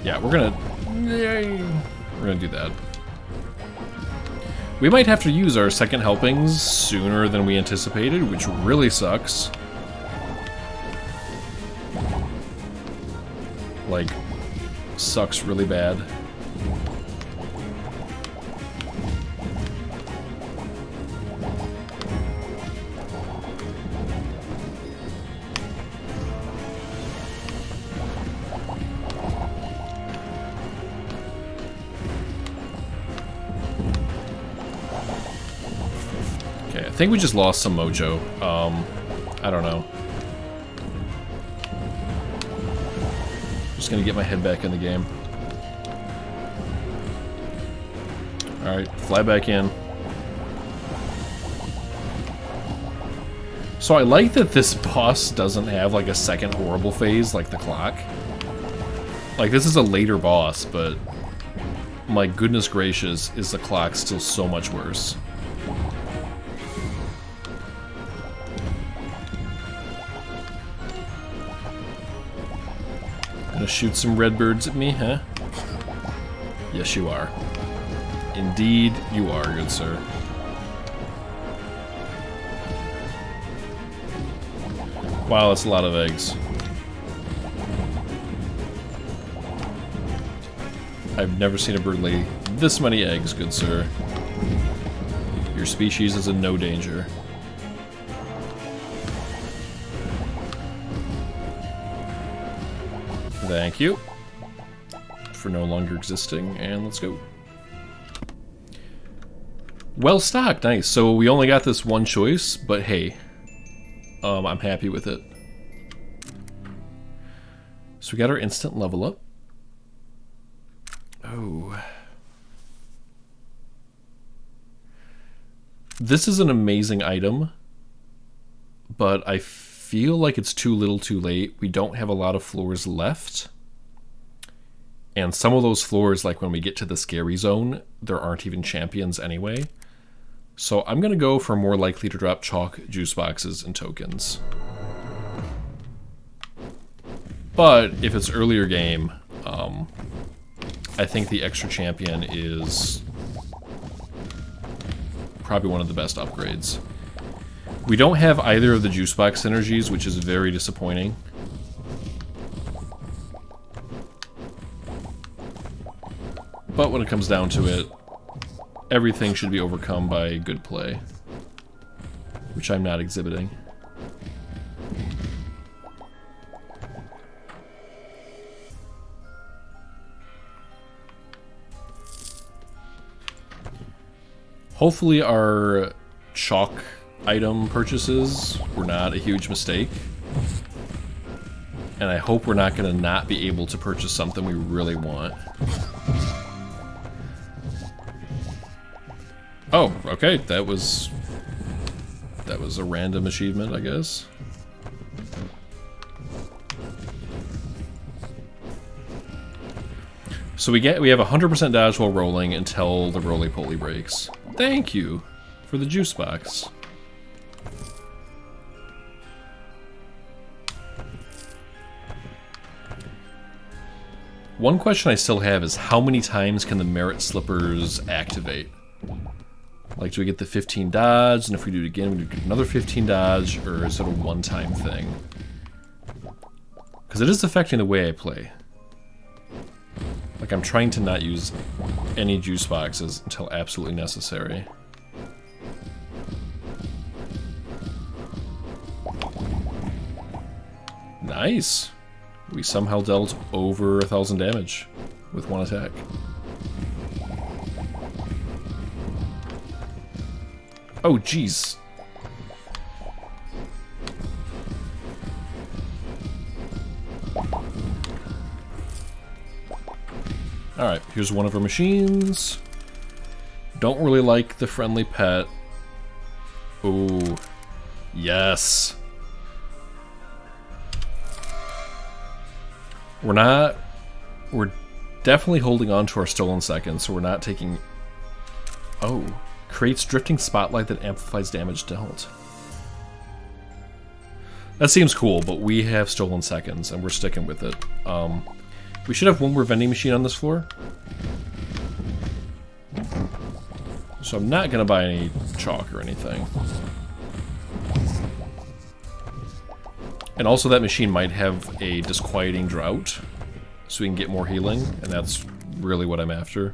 Yeah, we're gonna do that. We might have to use our second helpings sooner than we anticipated, which really sucks. Like, sucks really bad. I think we just lost some mojo. I don't know. Just gonna get my head back in the game. Alright, fly back in. So I like that this boss doesn't have like a second horrible phase like the clock. Like, this is a later boss, but my goodness gracious, is the clock still so much worse. Gonna shoot some red birds at me, huh? Yes, you are. Indeed, you are, good sir. Wow, that's a lot of eggs. I've never seen a bird lay this many eggs, good sir. Your species is in no danger. Thank you for no longer existing, and let's go. Well stocked, nice. So we only got this one choice, but hey, I'm happy with it. So we got our instant level up. Oh. This is an amazing item, but I feel like it's too little too late. We don't have a lot of floors left. And some of those floors, like when we get to the scary zone, there aren't even champions anyway. So I'm going to go for more likely to drop chalk, juice boxes, and tokens. But if it's earlier game, I think the extra champion is probably one of the best upgrades. We don't have either of the juice box synergies, which is very disappointing. But when it comes down to it, everything should be overcome by good play, which I'm not exhibiting. Hopefully our chalk item purchases were not a huge mistake. And I hope we're not going to not be able to purchase something we really want. Oh, okay, that was a random achievement, I guess. So we have 100% dodge while rolling until the roly-poly breaks. Thank you for the juice box. One question I still have is how many times can the merit slippers activate? Like, do we get the 15 dodge, and if we do it again, we get another 15 dodge, or is it a one-time thing? Because it is affecting the way I play. Like, I'm trying to not use any juice boxes until absolutely necessary. Nice! We somehow dealt over 1,000 damage with one attack. Oh, jeez. Alright, here's one of our machines. Don't really like the friendly pet. Ooh. Yes. We're definitely holding on to our stolen seconds, so we're not taking... Oh. Creates drifting spotlight that amplifies damage dealt. That seems cool, but we have stolen seconds, and we're sticking with it. We should have one more vending machine on this floor. So I'm not going to buy any chalk or anything. And also that machine might have a disquieting drought, so we can get more healing, and that's really what I'm after.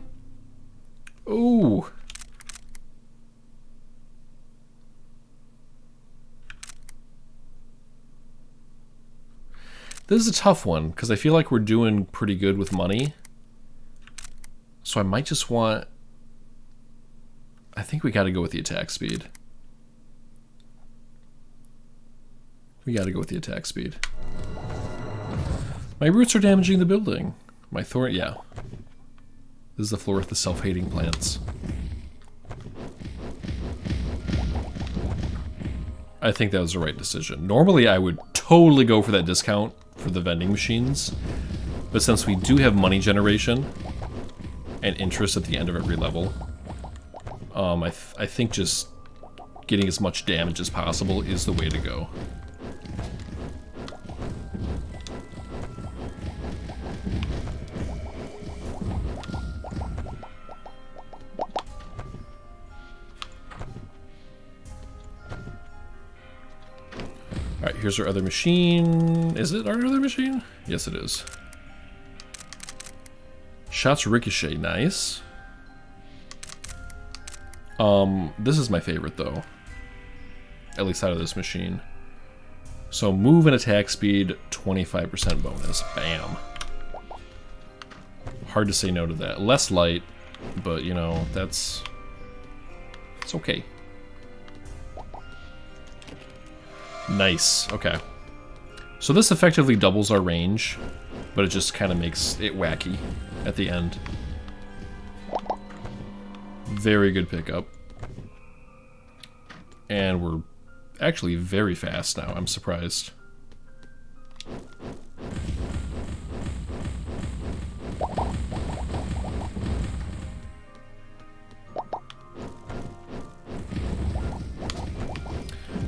Ooh! This is a tough one, because I feel like we're doing pretty good with money. So I might just want... I think we gotta go with the attack speed. We gotta go with the attack speed. My roots are damaging the building. My thorn... yeah. This is the floor with the self-hating plants. I think that was the right decision. Normally I would totally go for that discount for the vending machines, but since we do have money generation and interest at the end of every level, I think just getting as much damage as possible is the way to go. Alright, here's our other machine. Is it our other machine? Yes, it is. Shots ricochet, nice. This is my favorite, though. At least out of this machine. So move and attack speed, 25% bonus. Bam. Hard to say no to that. Less light, but, you know, it's okay. Nice, okay. So this effectively doubles our range, but it just kind of makes it wacky at the end. Very good pickup. And we're actually very fast now. I'm surprised.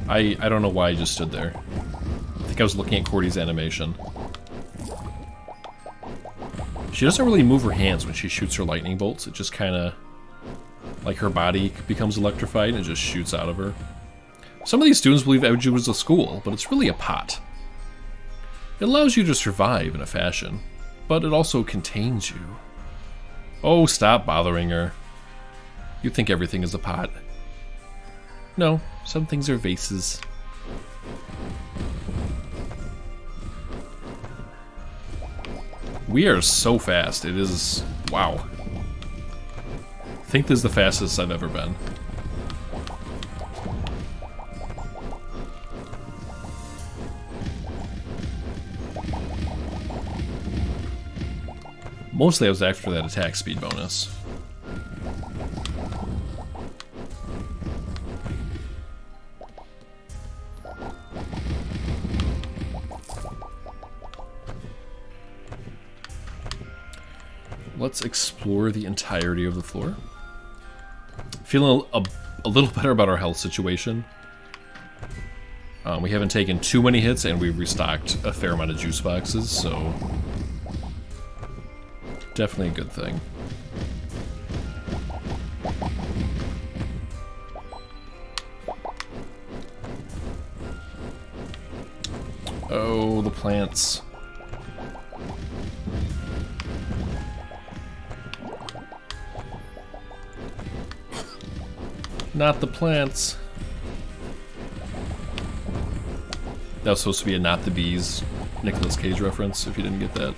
I don't know why I just stood there. I think I was looking at Cordy's animation. She doesn't really move her hands when she shoots her lightning bolts. It just kind of, like, her body becomes electrified and it just shoots out of her. Some of these students believe Eiju is a school, but it's really a pot. It allows you to survive in a fashion, but it also contains you. Oh, stop bothering her. You think everything is a pot. No, some things are vases. We are so fast. It is... wow. I think this is the fastest I've ever been. Mostly I was after that attack speed bonus. Let's explore the entirety of the floor. Feeling a little better about our health situation. We haven't taken too many hits and we've restocked a fair amount of juice boxes, so definitely a good thing. Oh, the plants. Not the plants. That was supposed to be a Not the Bees Nicolas Cage reference, if you didn't get that.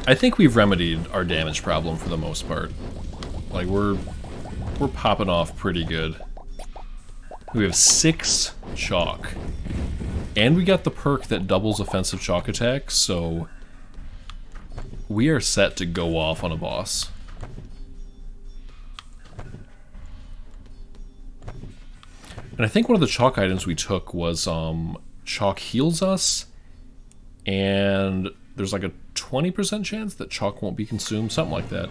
I think we've remedied our damage problem for the most part. Like, we're popping off pretty good. We have 6 chalk. And we got the perk that doubles offensive chalk attacks, so we are set to go off on a boss. And I think one of the chalk items we took was chalk heals us, and there's like a 20% chance that chalk won't be consumed, something like that.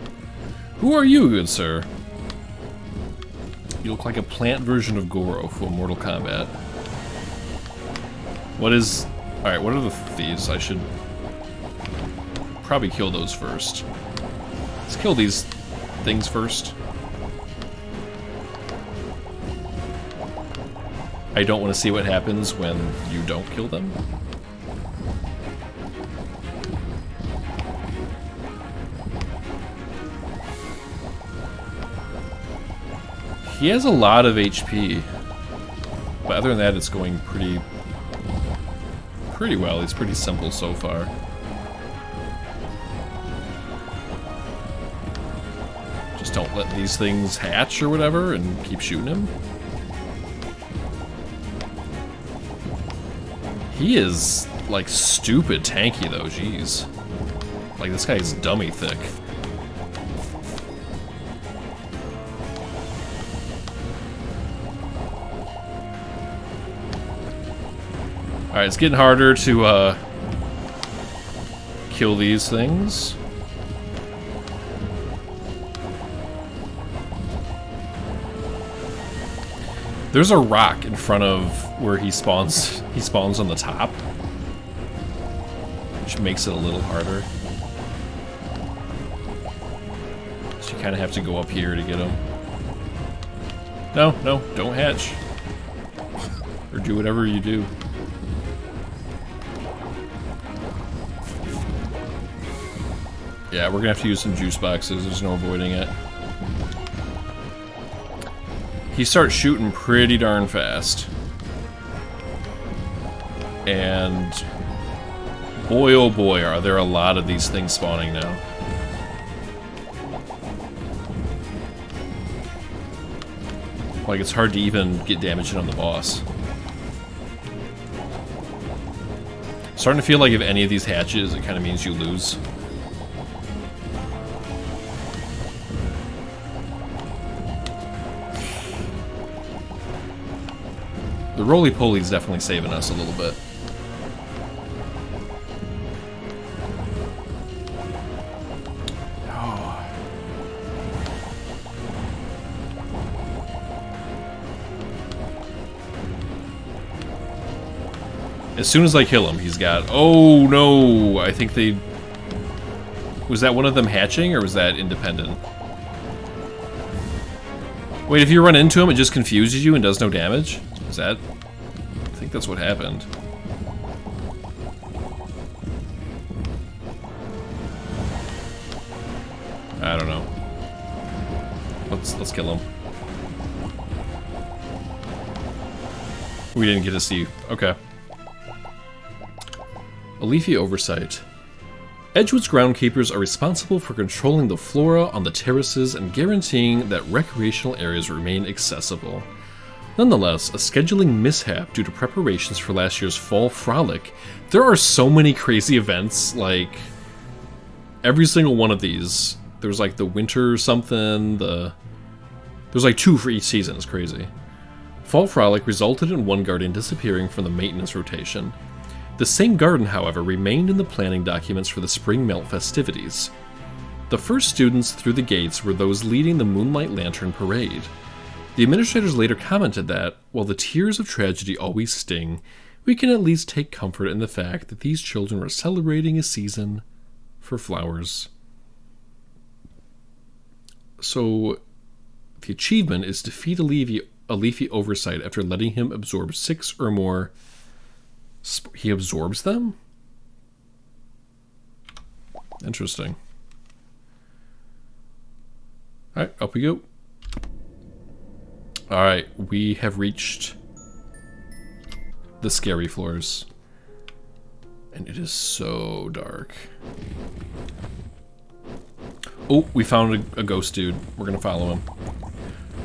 Who are you, good sir? You look like a plant version of Goro from Mortal Kombat. What is... alright, what are the thieves? I should probably kill those first. Let's kill these things first. I don't want to see what happens when you don't kill them. He has a lot of HP, but other than that, it's going pretty well. It's pretty simple so far. Just don't let these things hatch or whatever, and keep shooting him. He is, like, stupid tanky, though, jeez. Like, this guy's dummy thick. Alright, it's getting harder to, kill these things. There's a rock in front of where he spawns. He spawns on the top, which makes it a little harder. So you kind of have to go up here to get him. No, no, don't hatch. Or do whatever you do. Yeah, we're gonna have to use some juice boxes. There's no avoiding it. He starts shooting pretty darn fast. And boy oh boy are there a lot of these things spawning now. Like, it's hard to even get damage in on the boss. Starting to feel like if any of these hatches, it kind of means you lose. The roly-poly is definitely saving us a little bit. Oh. As soon as I kill him, he's got... Oh, no! I think they... Was that one of them hatching, or was that independent? Wait, if you run into him, it just confuses you and does no damage? Is that... I think that's what happened. I don't know. Let's kill him. We didn't get to see... Okay. A leafy oversight. Edgewood's groundkeepers are responsible for controlling the flora on the terraces and guaranteeing that recreational areas remain accessible. Nonetheless, a scheduling mishap due to preparations for last year's Fall Frolic. There are so many crazy events, like... Every single one of these. There's like the winter something, There's like 2 for each season, it's crazy. Fall Frolic resulted in one guardian disappearing from the maintenance rotation. The same garden, however, remained in the planning documents for the Spring Melt festivities. The first students through the gates were those leading the Moonlight Lantern Parade. The administrators later commented that, while the tears of tragedy always sting, we can at least take comfort in the fact that these children were celebrating a season for flowers. So, the achievement is defeat a leafy oversight after letting him absorb 6 or more. He absorbs them? Interesting. Alright, up we go. Alright, we have reached the scary floors. And it is so dark. Oh, we found a ghost dude. We're gonna follow him.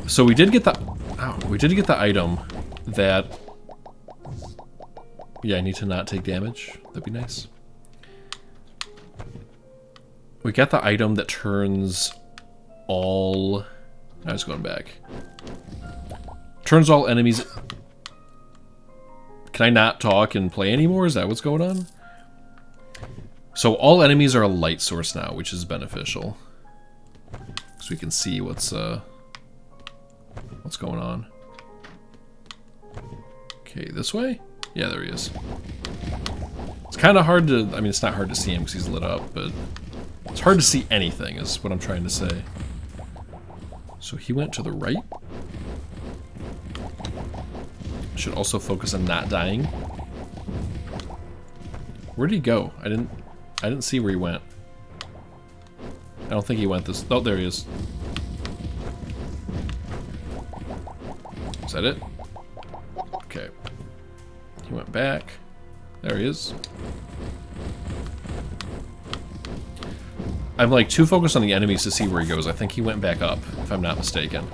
So we did get the... Oh, we did get the item that... Yeah, I need to not take damage. That'd be nice. We got the item that turns all... I was going back. Turns all enemies... Can I not talk and play anymore? Is that what's going on? So all enemies are a light source now, which is beneficial. So we can see what's going on. Okay, this way? Yeah, there he is. It's kind of hard to... I mean, it's not hard to see him because he's lit up, but... It's hard to see anything, is what I'm trying to say. So he went to the right. Should also focus on not dying. Where did he go? I didn't see where he went. I don't think he went this... Oh, there he is. Is that it? Okay. He went back. There he is. I'm like too focused on the enemies to see where he goes. I think he went back up, if I'm not mistaken.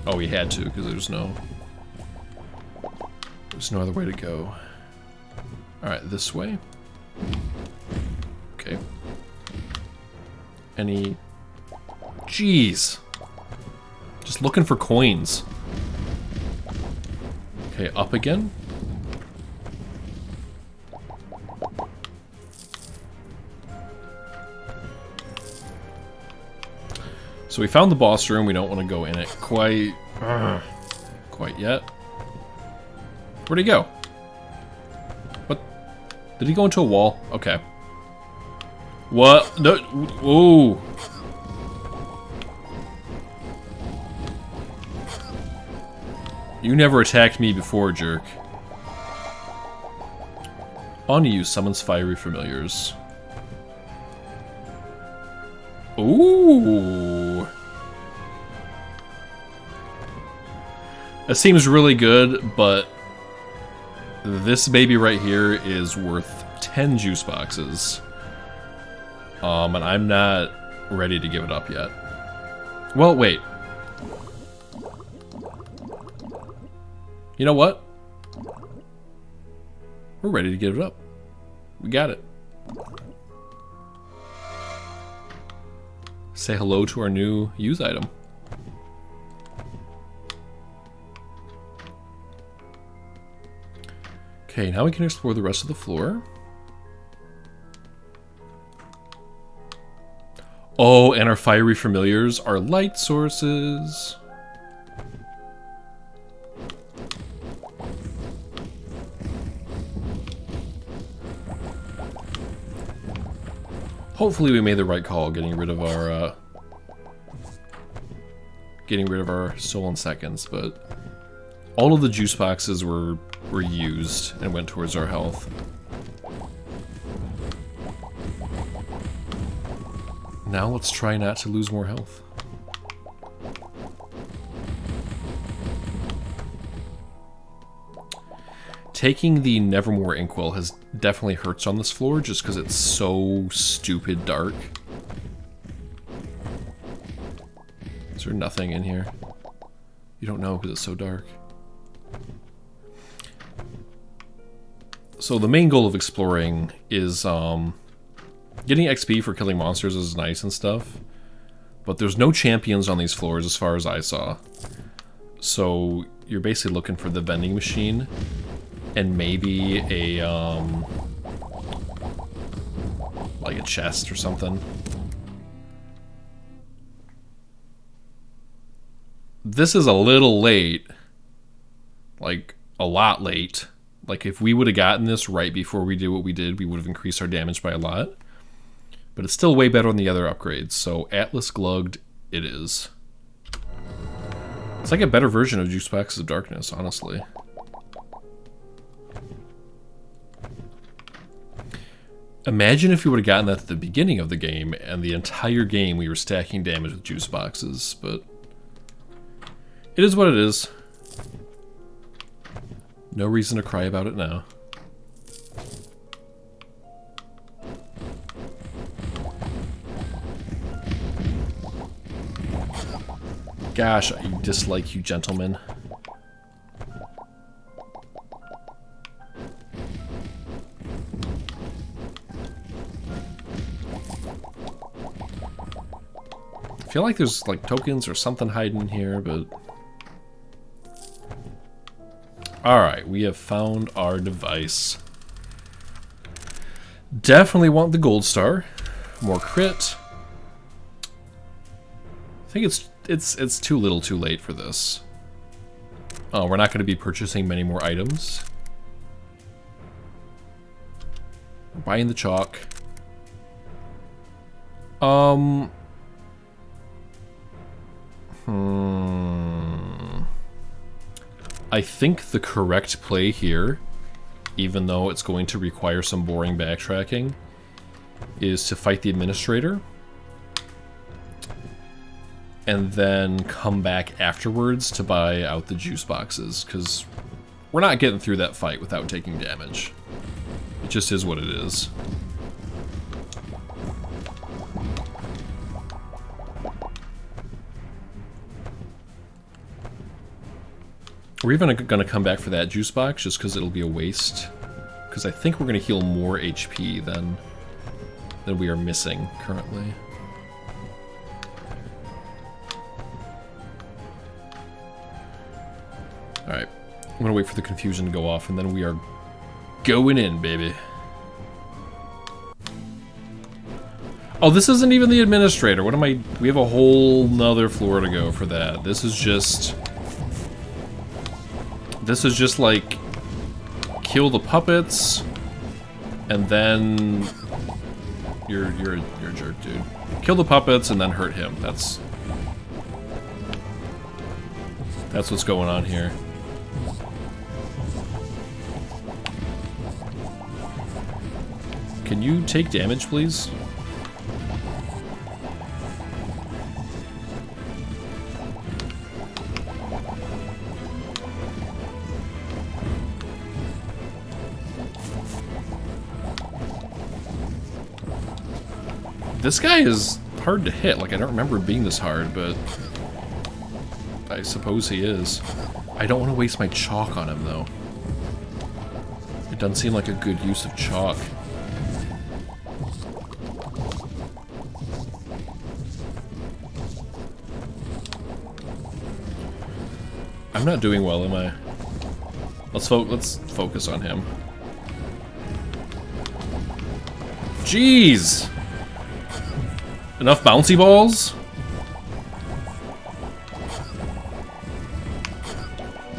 Oh, he had to, because there's no other way to go. Alright, this way. Okay. Any... Jeez! Just looking for coins. Okay, up again. So we found the boss room. We don't want to go in it quite yet. Where'd he go? What? Did he go into a wall? Okay. What? No. Ooh. You never attacked me before, jerk. On you summons fiery familiars. Ooh. That seems really good, but this baby right here is worth 10 juice boxes. And I'm not ready to give it up yet. Well, wait. You know what? We're ready to give it up. We got it. Say hello to our new use item. Okay, now we can explore the rest of the floor. Oh, and our fiery familiars are light sources. Hopefully we made the right call getting rid of our stolen seconds, but all of the juice boxes were used and went towards our health. Now let's try not to lose more health. Taking the Nevermore Inkwell has definitely hurts on this floor just because it's so stupid dark. Is there nothing in here? You don't know because it's so dark. So the main goal of exploring is getting XP for killing monsters is nice and stuff, but there's no champions on these floors as far as I saw. So you're basically looking for the vending machine and maybe a like a chest or something. This is a little late, like a lot late. Like if we would have gotten this right before we did what we did, we would have increased our damage by a lot. But it's still way better than the other upgrades, so Atlas Glugged it is. It's like a better version of Juice Boxes of Darkness, honestly. Imagine if we would have gotten that at the beginning of the game, and the entire game we were stacking damage with juice boxes, but it is what it is. No reason to cry about it now. Gosh, I dislike you gentlemen. I feel like there's like tokens or something hiding in here, but... Alright, we have found our device. Definitely want the gold star. More crit. I think it's too little too late for this. Oh, we're not going to be purchasing many more items. We're buying the chalk. I think the correct play here, even though it's going to require some boring backtracking, is to fight the administrator and then come back afterwards to buy out the juice boxes, because we're not getting through that fight without taking damage. It just is what it is. We're even going to come back for that juice box just because it'll be a waste. Because I think we're going to heal more HP than we are missing currently. Alright, I'm going to wait for the confusion to go off and then we are going in, baby. Oh, this isn't even the administrator. What am I... We have a whole nother floor to go for that. This is just like kill the puppets and then you're a jerk, dude. Kill the puppets and then hurt him. That's what's going on here. Can you take damage, please? This guy is hard to hit. Like, I don't remember it being this hard, but I suppose he is. I don't want to waste my chalk on him, though. It doesn't seem like a good use of chalk. I'm not doing well, am I? Let's focus on him. Jeez! Enough bouncy balls?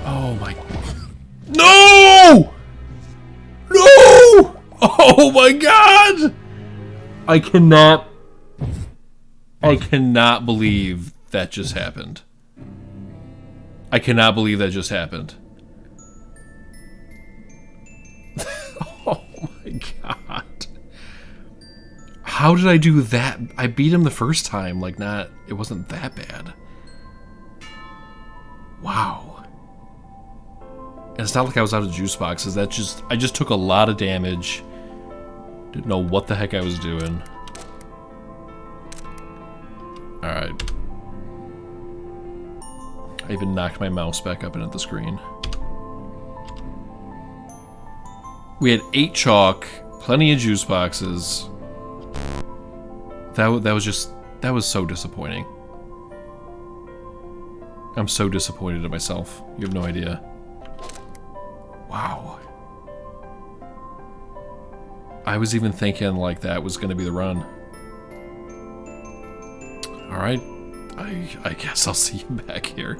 Oh my... No! No! Oh my god! I cannot believe that just happened. I cannot believe that just happened. Oh my god. How did I do that? I beat him the first time, like it wasn't that bad. Wow. And it's not like I was out of juice boxes, I just took a lot of damage. Didn't know what the heck I was doing. Alright. I even knocked my mouse back up into the screen. We had 8 chalk, plenty of juice boxes. That was so disappointing. I'm so disappointed in myself. You have no idea. Wow. I was even thinking like that was going to be the run. Alright. I guess I'll see you back here.